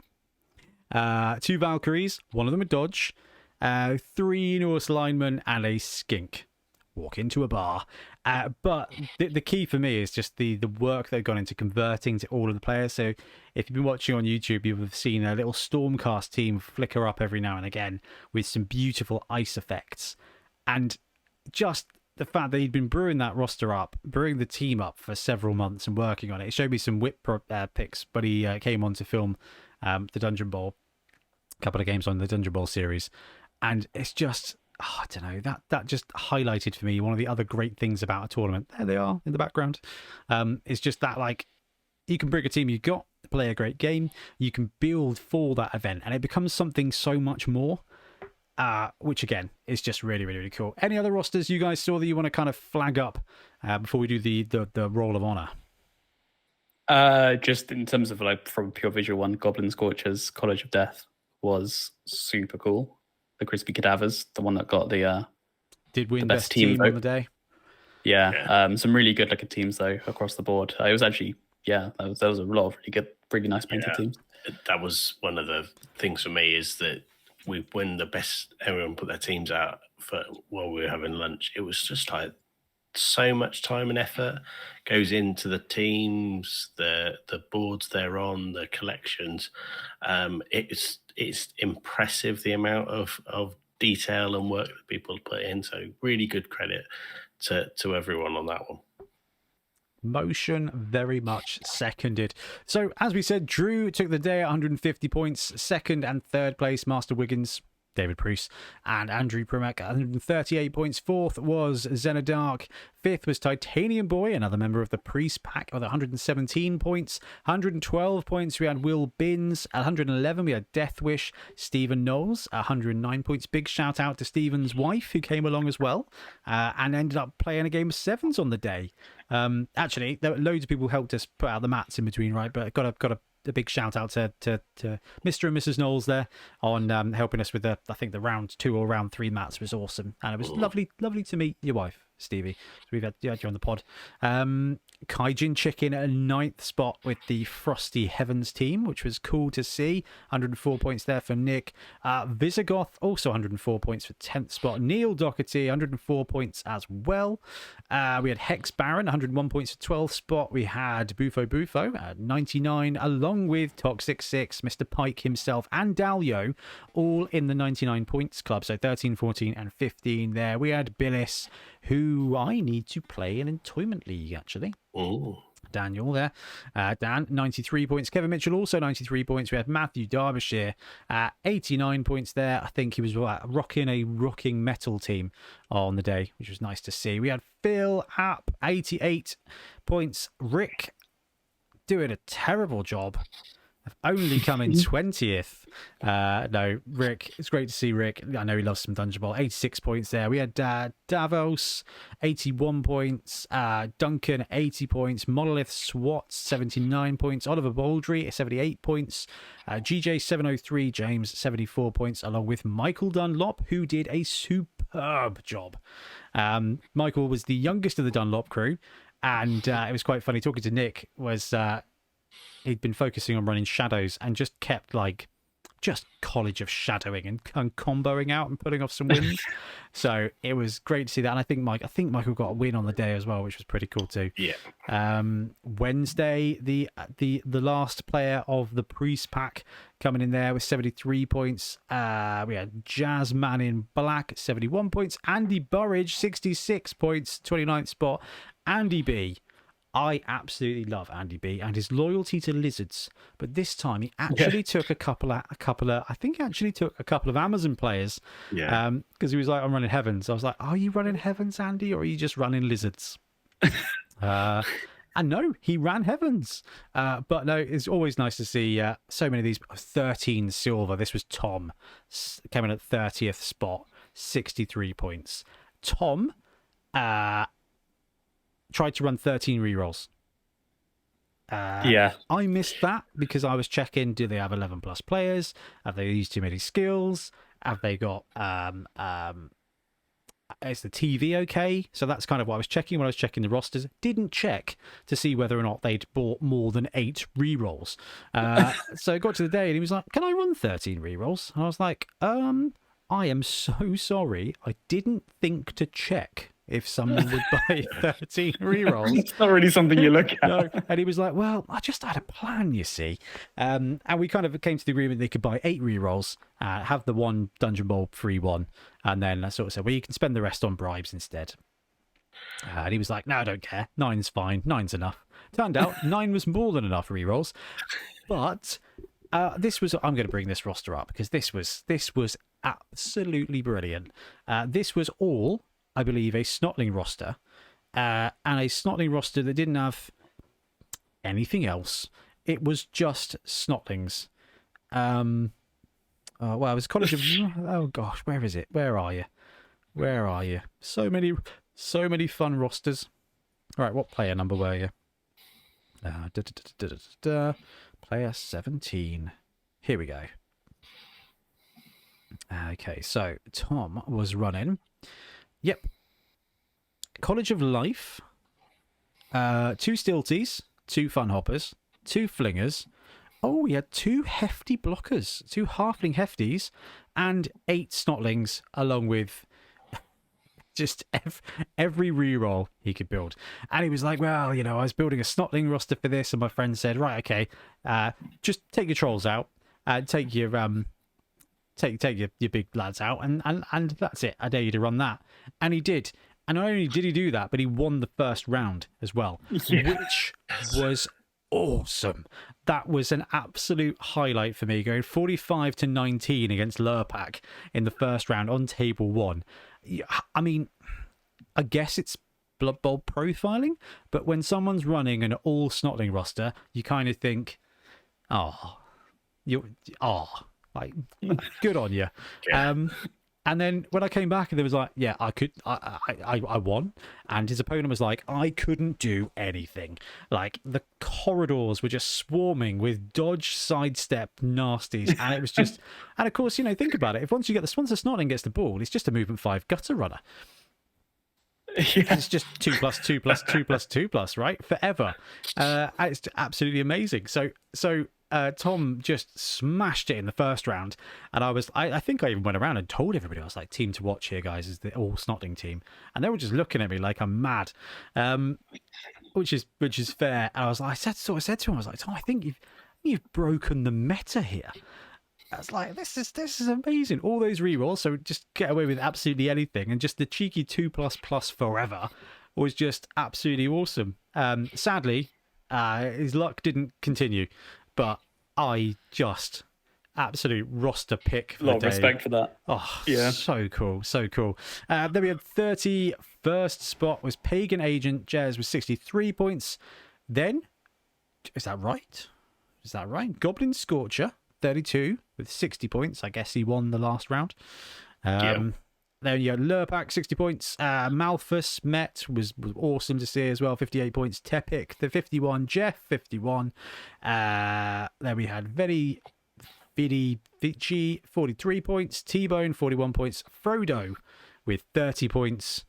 2 Valkyries, 1 of them a dodge. 3 Norse linemen and a skink. Walk into a bar. But the key for me is just the work they've gone into converting to all of the players. So if you've been watching on YouTube, you'll have seen a little Stormcast team flicker up every now and again with some beautiful ice effects. And just the fact that he'd been brewing that roster up, brewing the team up for several months and working on it. It showed me some whip picks, but he came on to film the Dungeon Bowl, a couple of games on the Dungeon Bowl series. And it's just... Oh, I don't know, that just highlighted for me one of the other great things about a tournament. There they are in the background. It's just that, like, you can bring a team you've got, play a great game, you can build for that event, and it becomes something so much more, which again is just really, really, really cool. Any other rosters you guys saw that you want to kind of flag up before we do the Roll of Honor? Just in terms of, like, from a pure visual one, Goblin Scorchers College of Death was super cool. The Crispy Cadavers, the one that got the did win best team on the day. Yeah. Some really good looking teams though across the board. It was actually there was a lot of really good, really nice painted teams. That was one of the things for me, is that when everyone put their teams out while we were having lunch. It was just like so much time and effort goes into the teams, the boards they're on, the collections. It's impressive the amount of detail and work that people put in. So really good credit to everyone on that one. Motion very much seconded. So as we said, Drew took the day at 150 points. Second and third place, Master Wiggins, David Bruce, and Andrew Primack at 138 points. Fourth was Xenodark. Fifth was Titanium Boy, another member of the Priest Pack, with 117 points. 112 points, we had Will Binns. At 111, we had Deathwish. Stephen Knowles, 109 points. Big shout out to Stephen's wife, who came along as well, and ended up playing a game of sevens on the day. Actually, there were loads of people who helped us put out the mats in between, right? But got a big shout out to Mr. and Mrs. Knowles there on helping us with I think the round 2 or round 3 mats was awesome, and it was lovely to meet your wife, Stevie. So we've had you on the pod. Kaijin Chicken at 9th spot with the Frosty Heavens team, which was cool to see. 104 points there for Nick. Visigoth also 104 points for 10th spot. Neil Doherty 104 points as well. We had Hex Baron 101 points for 12th spot. We had Bufo at 99, along with Toxic 6, Mr. Pike himself, and Dalio, all in the 99 points club. So 13, 14, and 15 there. We had Billis, who I need to play in Tournament League, actually. Oh. Daniel there. Dan, 93 points. Kevin Mitchell, also 93 points. We had Matthew Derbyshire, 89 points there. I think he was rocking a rocking metal team on the day, which was nice to see. We had Phil App, 88 points. Rick doing a terrible job of only coming 20th. No, Rick, it's great to see Rick. I know he loves some Dungeon Bowl. 86 points there. We had Davos, 81 points. Duncan, 80 points. Monolith Swat, 79 points. Oliver Baldry, 78 points. GJ 703, James, 74 points, along with Michael Dunlop, who did a superb job. Michael was the youngest of the Dunlop crew, and it was quite funny talking to Nick. He'd been focusing on running shadows and just kept just College of Shadowing and comboing out and putting off some wins. So it was great to see that. And I think Michael got a win on the day as well, which was pretty cool too. Yeah. Wednesday, the last player of the Priest pack coming in there with 73 points. We had Jazzman in Black, 71 points. Andy Burridge, 66 points, 29th spot. Andy B. I absolutely love Andy B and his loyalty to lizards, but this time he actually took a couple of Amazon players. Yeah. Because he was like, I'm running Heavens. I was like, are you running Heavens, Andy, or are you just running lizards? And no, he ran Heavens. But no, it's always nice to see so many of these. 13 silver. This was Tom, came in at 30th spot, 63 points. Tom tried to run 13 rerolls. I missed that because I was checking, do they have 11 plus players? Have they used too many skills? Have they got is the TV okay? So that's kind of what I was checking when I was checking the rosters. Didn't check to see whether or not they'd bought more than 8 rerolls. So I got to the day and he was like, can I run 13 rerolls? And I was like, I am so sorry. I didn't think to check if someone would buy 13 rerolls. It's not really something you look at. No. And he was like, well, I just had a plan, you see. And we kind of came to the agreement they could buy 8 rerolls, have the one Dungeon Bowl free one, and then I sort of said, well, you can spend the rest on bribes instead. And he was like, no, I don't care. 9's fine. 9's enough. Turned out 9 was more than enough rerolls. But this was, I'm going to bring this roster up because this was absolutely brilliant. This was all, I believe, a Snotling roster, and a Snotling roster that didn't have anything else. It was just Snotlings. Well, it was College of... Oh, gosh, where is it? Where are you? Where are you? So many fun rosters. All right, what player number were you? Player 17. Here we go. Okay, so Tom was running... Yep. College of Life, 2 Stilties, 2 Fun Hoppers, 2 Flingers. Oh, we had 2 Hefty Blockers, 2 Halfling Hefties, and 8 Snotlings, along with just every reroll he could build. And he was like, well, I was building a Snotling roster for this, and my friend said, right, okay, just take your trolls out, take your... Take your big lads out, and that's it. I dare you to run that. And he did. And not only did he do that, but he won the first round as well, which was awesome. That was an absolute highlight for me, going 45-19 against Lurpak in the first round on table 1. I mean, I guess it's Blood Bowl profiling, but when someone's running an all Snotling roster, you kind of think, like, good on you. Yeah. And then when I came back, and there was like, yeah, I won. And his opponent was like, I couldn't do anything. Like, the corridors were just swarming with dodge, sidestep, nasties. And it was just, and of course, think about it. Once the Snotling gets the ball, it's just a movement 5 gutter runner. Yeah. It's just 2+2+2+2+, right? Forever. And it's absolutely amazing. So Tom just smashed it in the first round, and I think I even went around and told everybody, I was like, team to watch here, guys, is the all Snotling team, and they were just looking at me like I'm mad, which is fair. And I said to him, I was like, Tom, I think you've broken the meta here. I was like, this is amazing. All those rerolls, so just get away with absolutely anything, and just the cheeky 2++ forever was just absolutely awesome. Sadly, his luck didn't continue. But I just absolute roster pick for a lot the of day. respect for that. Oh, yeah. So cool. Then we had 31st spot was Pagan Agent. Jez with 63 points. Then, is that right? Goblin Scorcher, 32 with 60 points. I guess he won the last round. Then you had Lurpak, 60 points. Malthus Met was awesome to see as well, 58 points. Tepic, the 51. Jeff, 51. Then we had Vici, 43 points. T-Bone, 41 points. Frodo with 30 points.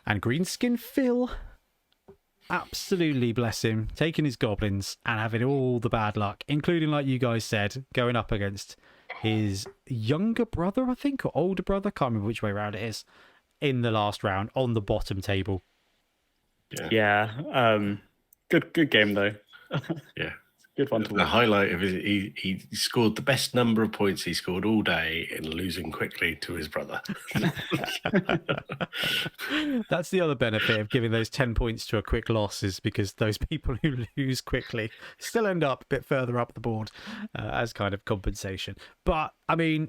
And Greenskin Phil, absolutely bless him, taking his goblins and having all the bad luck, including, like you guys said, going up against his younger brother, I think, or older brother, can't remember which way around it is, in the last round on the bottom table. Good game though. Yeah. Good one to watch. The highlight of it, he scored the best number of points he scored all day in losing quickly to his brother. That's the other benefit of giving those 10 points to a quick loss, is because those people who lose quickly still end up a bit further up the board as kind of compensation. But, I mean,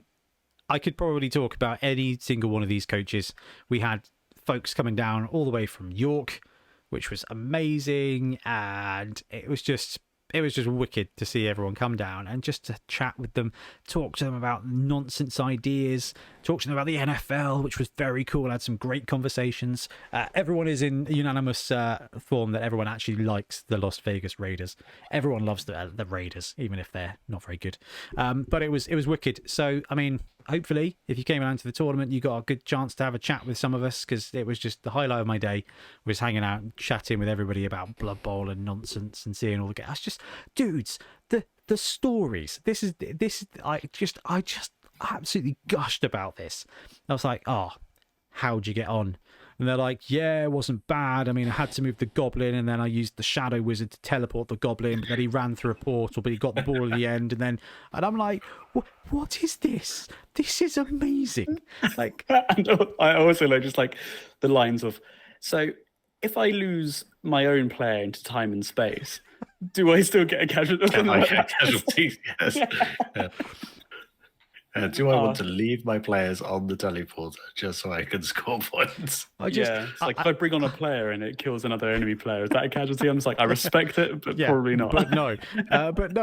I could probably talk about any single one of these coaches. We had folks coming down all the way from York, which was amazing, and it was just wicked to see everyone come down and just to chat with them, talk to them about nonsense ideas, talk to them about the NFL, which was very cool. I had some great conversations. Everyone is in unanimous form that everyone actually likes the Las Vegas Raiders. Everyone loves the Raiders, even if they're not very good. But it was wicked. So, I mean, hopefully, if you came down to the tournament, you got a good chance to have a chat with some of us, because it was just the highlight of my day was hanging out and chatting with everybody about Blood Bowl and nonsense and seeing all the games. That's just, dudes, the stories. This is I just absolutely gushed about this. I was like, oh, how'd you get on? And they're like, yeah, it wasn't bad. I mean, I had to move the goblin, and then I used the shadow wizard to teleport the goblin, but then he ran through a portal, but he got the ball at the end, and I'm like, what is this? This is amazing. Like, I also like just like the lines of, so if I lose my own player into time and space, do I still get a casualty? Casualties, yes. Yeah. Do I want to leave my players on the teleporter just so I can score points? It's like if I bring on a player and it kills another enemy player, is that a casualty? I'm just like, I respect it, but probably not. But no,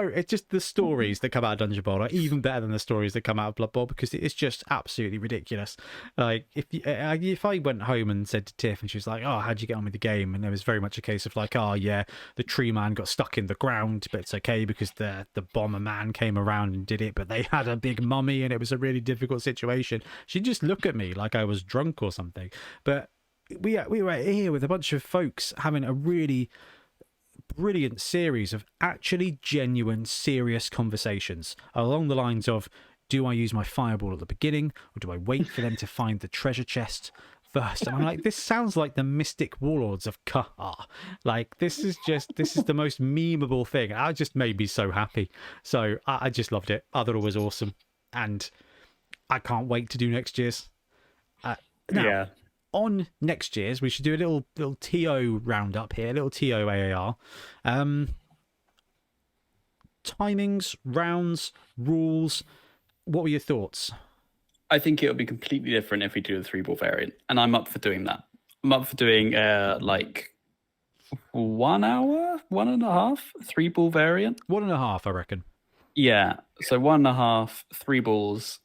it's just the stories that come out of Dungeon Bowl are even better than the stories that come out of Blood Bowl, because it's just absolutely ridiculous. Like, if I went home and said to Tiff, and she was like, oh, how'd you get on with the game? And there was very much a case of like, oh yeah, the tree man got stuck in the ground, but it's okay because the bomber man came around and did it, but they had a big mummy and it was a really difficult situation. She'd just look at me like I was drunk or something. But we were here with a bunch of folks having a really brilliant series of actually genuine, serious conversations along the lines of, do I use my fireball at the beginning, or do I wait for them to find the treasure chest first? And I'm like, this sounds like the Mystic Warlords of Kahar. Like, this is the most memeable thing. It just made me so happy. So I just loved it. I thought it was awesome. And I can't wait to do next year's. On next year's, we should do a little TO roundup here, a little TO AAR. Timings, rounds, rules. What were your thoughts? I think it'll be completely different if we do the 3-ball variant, and I'm up for doing that. I'm up for doing like 1 hour, 1.5, 3-ball variant. 1.5, I reckon. Yeah, so 1.5, 3 balls,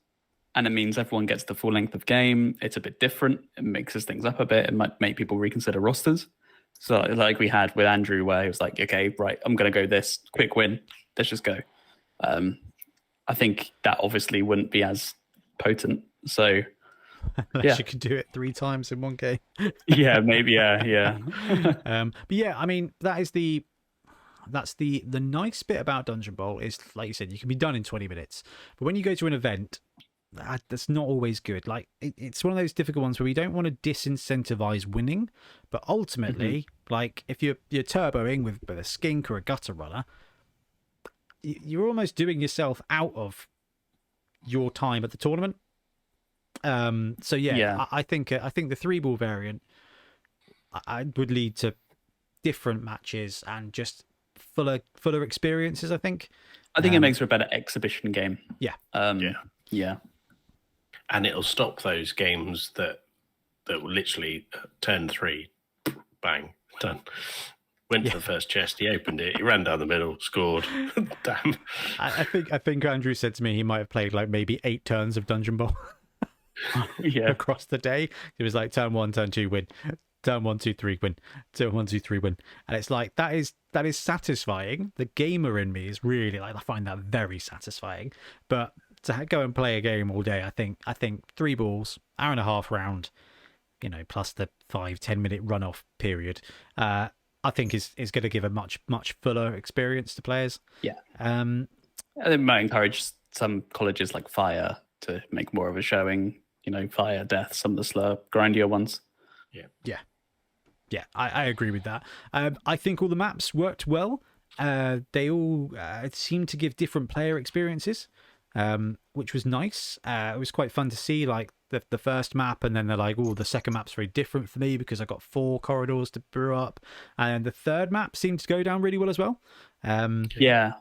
and it means everyone gets the full length of game. It's a bit different. It mixes things up a bit. It might make people reconsider rosters. So like we had with Andrew, where he was like, okay, right, I'm going to go this quick win. Let's just go. I think that obviously wouldn't be as potent. So unless you could do it 3 times in one game. Yeah, maybe. Yeah. But yeah, I mean, that's the nice bit about Dungeon Bowl is, like you said, you can be done in 20 minutes. But when you go to an event, that's not always good. Like, it's one of those difficult ones where we don't want to disincentivize winning, but ultimately, like, if you're turboing with a skink or a gutter runner, you're almost doing yourself out of your time at the tournament. So yeah. I think the 3-ball variant I would lead to different matches and just fuller experiences. I think it makes for a better exhibition game. Yeah. Yeah. And it'll stop those games that will literally turn 3, bang, done. Went to the first chest, he opened it, he ran down the middle, scored. Damn. I think Andrew said to me he might have played like maybe 8 turns of Dungeon Bowl. Across the day. It was like turn 1, turn 2, win. Turn 1, 2, 3, win. Turn 1, 2, 3, win. And it's like that is satisfying. The gamer in me is really like, I find that very satisfying. But to go and play a game all day, I think 3 balls, 1.5 round, plus the 5-10 minute runoff period, I think is going to give a much fuller experience to players. Yeah. It might encourage some colleges like fire to make more of a showing. Fire, death, some of the slower, grindier ones. Yeah, I agree with that. I think all the maps worked well. They all seemed to give different player experiences, which was nice. It was quite fun to see, like the first map, and then they're like, oh, the second map's very different for me because I got 4 corridors to brew up, and the third map seemed to go down really well as well. Yeah,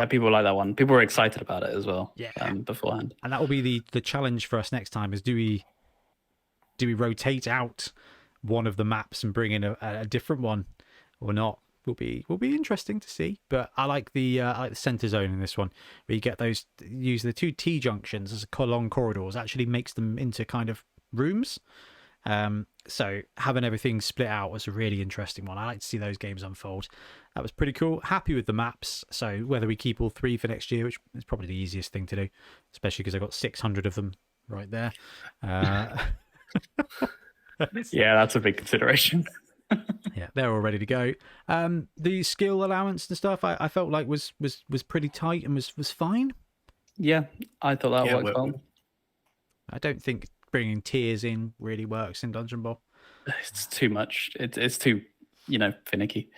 people like that one. People were excited about it as well. Yeah, beforehand, and that will be the challenge for us next time: is do we rotate out one of the maps and bring in a different one or not? Will be interesting to see. But I like the center zone in this one, where you get those, use the 2 T junctions as long corridors, actually makes them into kind of rooms. So having everything split out was a really interesting one. I like to see those games unfold. That was pretty cool. Happy with the maps. So whether we keep all 3 for next year, which is probably the easiest thing to do, especially because I got 600 of them right there. Yeah, that's a big consideration. Yeah, they're all ready to go. The skill allowance and stuff, I felt like was pretty tight and was fine. Yeah, I thought that worked well. I don't think bringing tiers in really works in Dungeon Bowl. It's too much. It's too, finicky.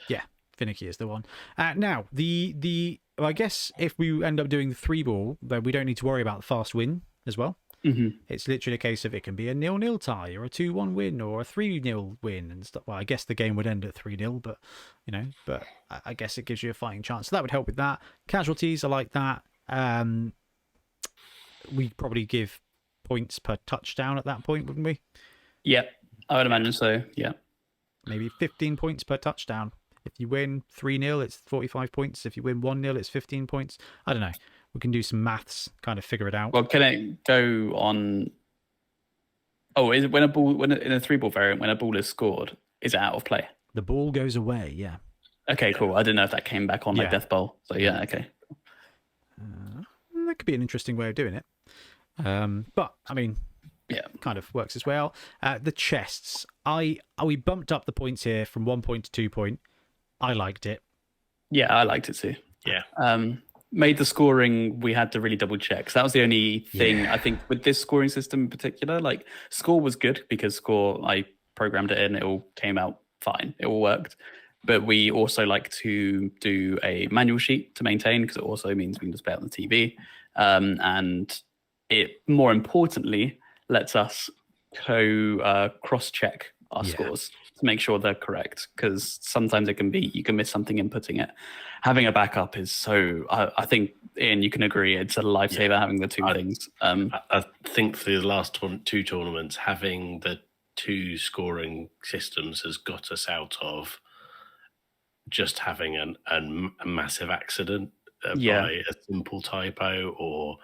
Yeah, finicky is the one. Now, I guess if we end up doing the 3-ball, then we don't need to worry about the fast win as well. Mm-hmm. It's literally a case of it can be a 0-0 tie or a 2-1 win or a 3-0 win and stuff. Well, I guess the game would end at 3-0, but I guess it gives you a fighting chance. So that would help with that. Casualties, I like that. We'd probably give points per touchdown at that point, wouldn't we? Yeah, I would imagine so. Yeah, maybe 15 points per touchdown. If you win 3-0, it's 45 points. If you win 1-0, it's 15 points. I don't know. We can do some maths, kind of figure it out. Well, can it go on? Oh, is it when in a 3-ball variant, when a ball is scored, is it out of play? The ball goes away. Yeah. Okay, cool. I didn't know if that came back on like Death Bowl. So yeah, okay. That could be an interesting way of doing it. But I mean, kind of works as well. The chests, we bumped up the points here from 1 point to 2 point. I liked it. Yeah, I liked it too. Yeah. Made the scoring, we had to really double check. So that was the only thing I think with this scoring system in particular. Like, score was good because I programmed it in, it all came out fine, it all worked. But we also like to do a manual sheet to maintain because it also means we can display it on the TV. And it, more importantly, lets us cross-check our scores to make sure they're correct, because sometimes you can miss something inputting it. Having a backup is so, I think, Ian, you can agree, it's a lifesaver having the 2 things. I think for the last 2 tournaments, having the 2 scoring systems has got us out of just having a massive accident by a simple typo, or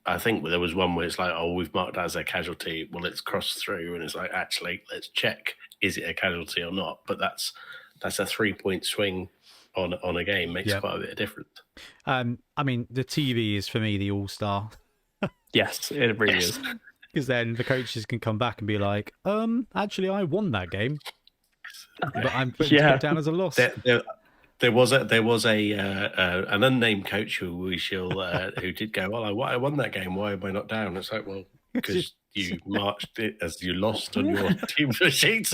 I think there was one where it's like, oh, we've marked as a casualty. Well, it's crossed through, and it's like, actually, let's check, is it a casualty or not? But that's a 3-point swing on a game, makes quite a bit of difference. I mean, the TV is for me the all-star. Yes, it really is. Because then the coaches can come back and be like, actually, I won that game, but I'm putting it down as a loss. There was an unnamed coach who who did go, well, I won that game. Why am I not down? It's like, well, because you marched it as you lost on your team sheets.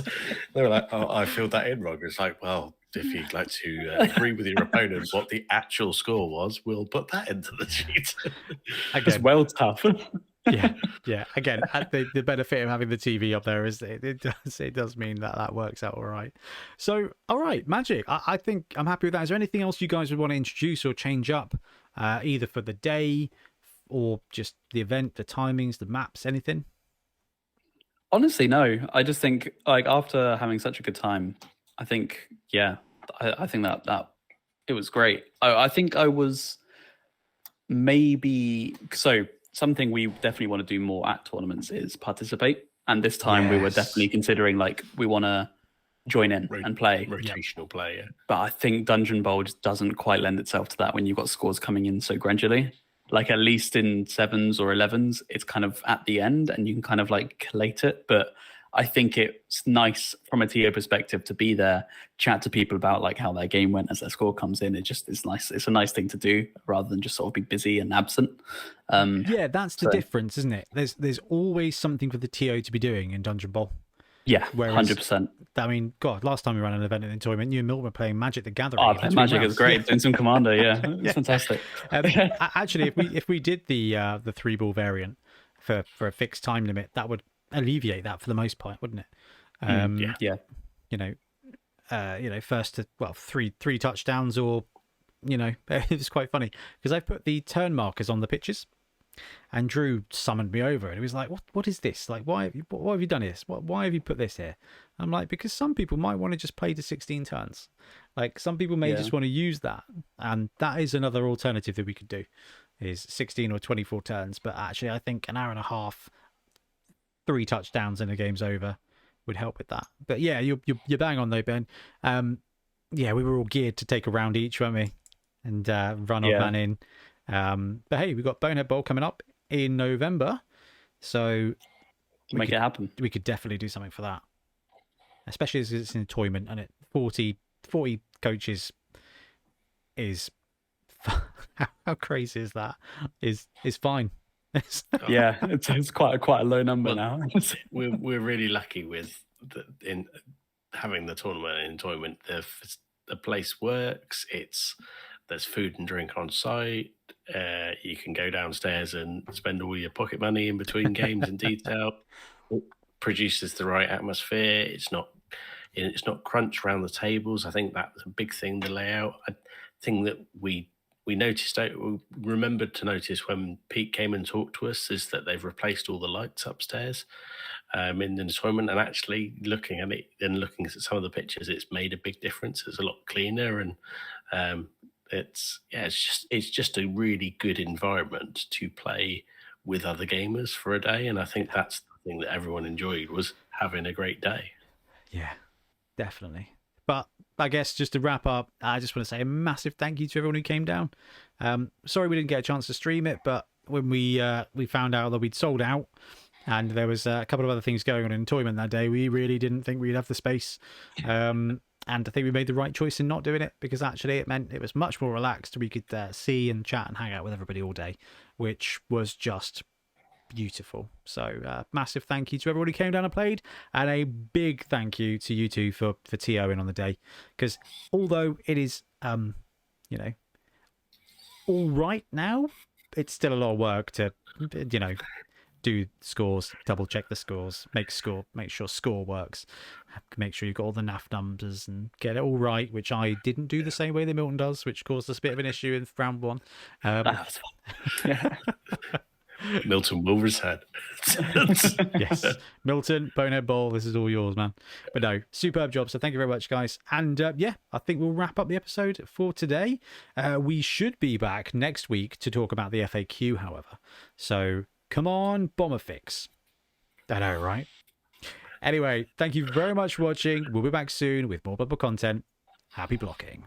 They were like, oh, I filled that in wrong. It's like, well, if you'd like to agree with your opponent what the actual score was, we'll put that into the sheet. Again, well, tough. Yeah. Again, the benefit of having the TV up there is it does mean that works out all right. So, all right, Magic. I think I'm happy with that. Is there anything else you guys would want to introduce or change up, either for the day or just the event, the timings, the maps, anything? Honestly, no. I just think, like, after having such a good time, I think, I think that it was great. I think I was maybe so. Something we definitely want to do more at tournaments is participate. And this time we were definitely considering, like, we want to join in and play. Rotational play, yeah. But I think Dungeon Bowl just doesn't quite lend itself to that when you've got scores coming in so gradually. Like, at least in 7s or 11s, it's kind of at the end and you can kind of, like, collate it. But I think it's nice from a TO perspective to be there, chat to people about like how their game went as their score comes in. It's nice. It's a nice thing to do rather than just sort of be busy and absent. Yeah, that's the difference, isn't it? There's always something for the TO to be doing in Dungeon Bowl. Yeah, 100%. I mean, God, last time we ran an event in Toyman, you and Milton were playing Magic the Gathering. Oh, Magic is great. Doing some Commander, yeah. It's fantastic. Actually, if we did the 3-ball variant for a fixed time limit, that would alleviate that for the most part, wouldn't it? Yeah. First to three touchdowns, or it was quite funny because I put the turn markers on the pitches. And Drew summoned me over and he was like, what is this? Like, what have you done this? Why have you put this here? I'm like, because some people might want to just play to 16 turns. Like, some people may just want to use that. And that is another alternative that we could do, is 16 or 24 turns. But actually, I think an hour and a half, 3 touchdowns and the game's over would help with that. But yeah, you're bang on though, Ben. We were all geared to take a round each, weren't we? And run our man in. But hey, we've got Bonehead Bowl coming up in November, so make it happen. We could definitely do something for that, especially as it's in a tournament and 40 coaches is how crazy is that? Is fine. Yeah, it's quite a low number now. we're really lucky with in having the tournament in tournament. The place works. There's food and drink on site. You can go downstairs and spend all your pocket money in between games in detail. It produces the right atmosphere. It's not crunch around the tables. I think that's a big thing, the layout. A thing that we noticed, we remembered to notice when Pete came and talked to us, is that they've replaced all the lights upstairs in the tournament. And actually looking at it and looking at some of the pictures, it's made a big difference. It's a lot cleaner, and it's just a really good environment to play with other gamers for a day. And I think that's the thing that everyone enjoyed, was having a great day. Yeah, definitely. But I guess just to wrap up, I just want to say a massive thank you to everyone who came down. Sorry we didn't get a chance to stream it, but when we found out that we'd sold out and there was a couple of other things going on in Toyman that day, we really didn't think we'd have the space. And I think we made the right choice in not doing it, because actually it meant it was much more relaxed. We could see and chat and hang out with everybody all day, which was just beautiful. So massive thank you to everyone who came down and played, and a big thank you to you two for TOing on the day, because although it is all right now, it's still a lot of work to do scores, double check the scores, make sure score works, make sure you've got all the NAF numbers and get it all right, which I didn't do the same way that Milton does, which caused us a bit of an issue in round 1. Milton Wilvershead. Yes, Milton, Bonehead Bowl, this is all yours, man. But no, superb job. So thank you very much, guys. And I think we'll wrap up the episode for today. We should be back next week to talk about the FAQ, however. So come on, Bomber Fix. I know, right? Anyway, thank you very much for watching. We'll be back soon with more Bubble content. Happy blocking.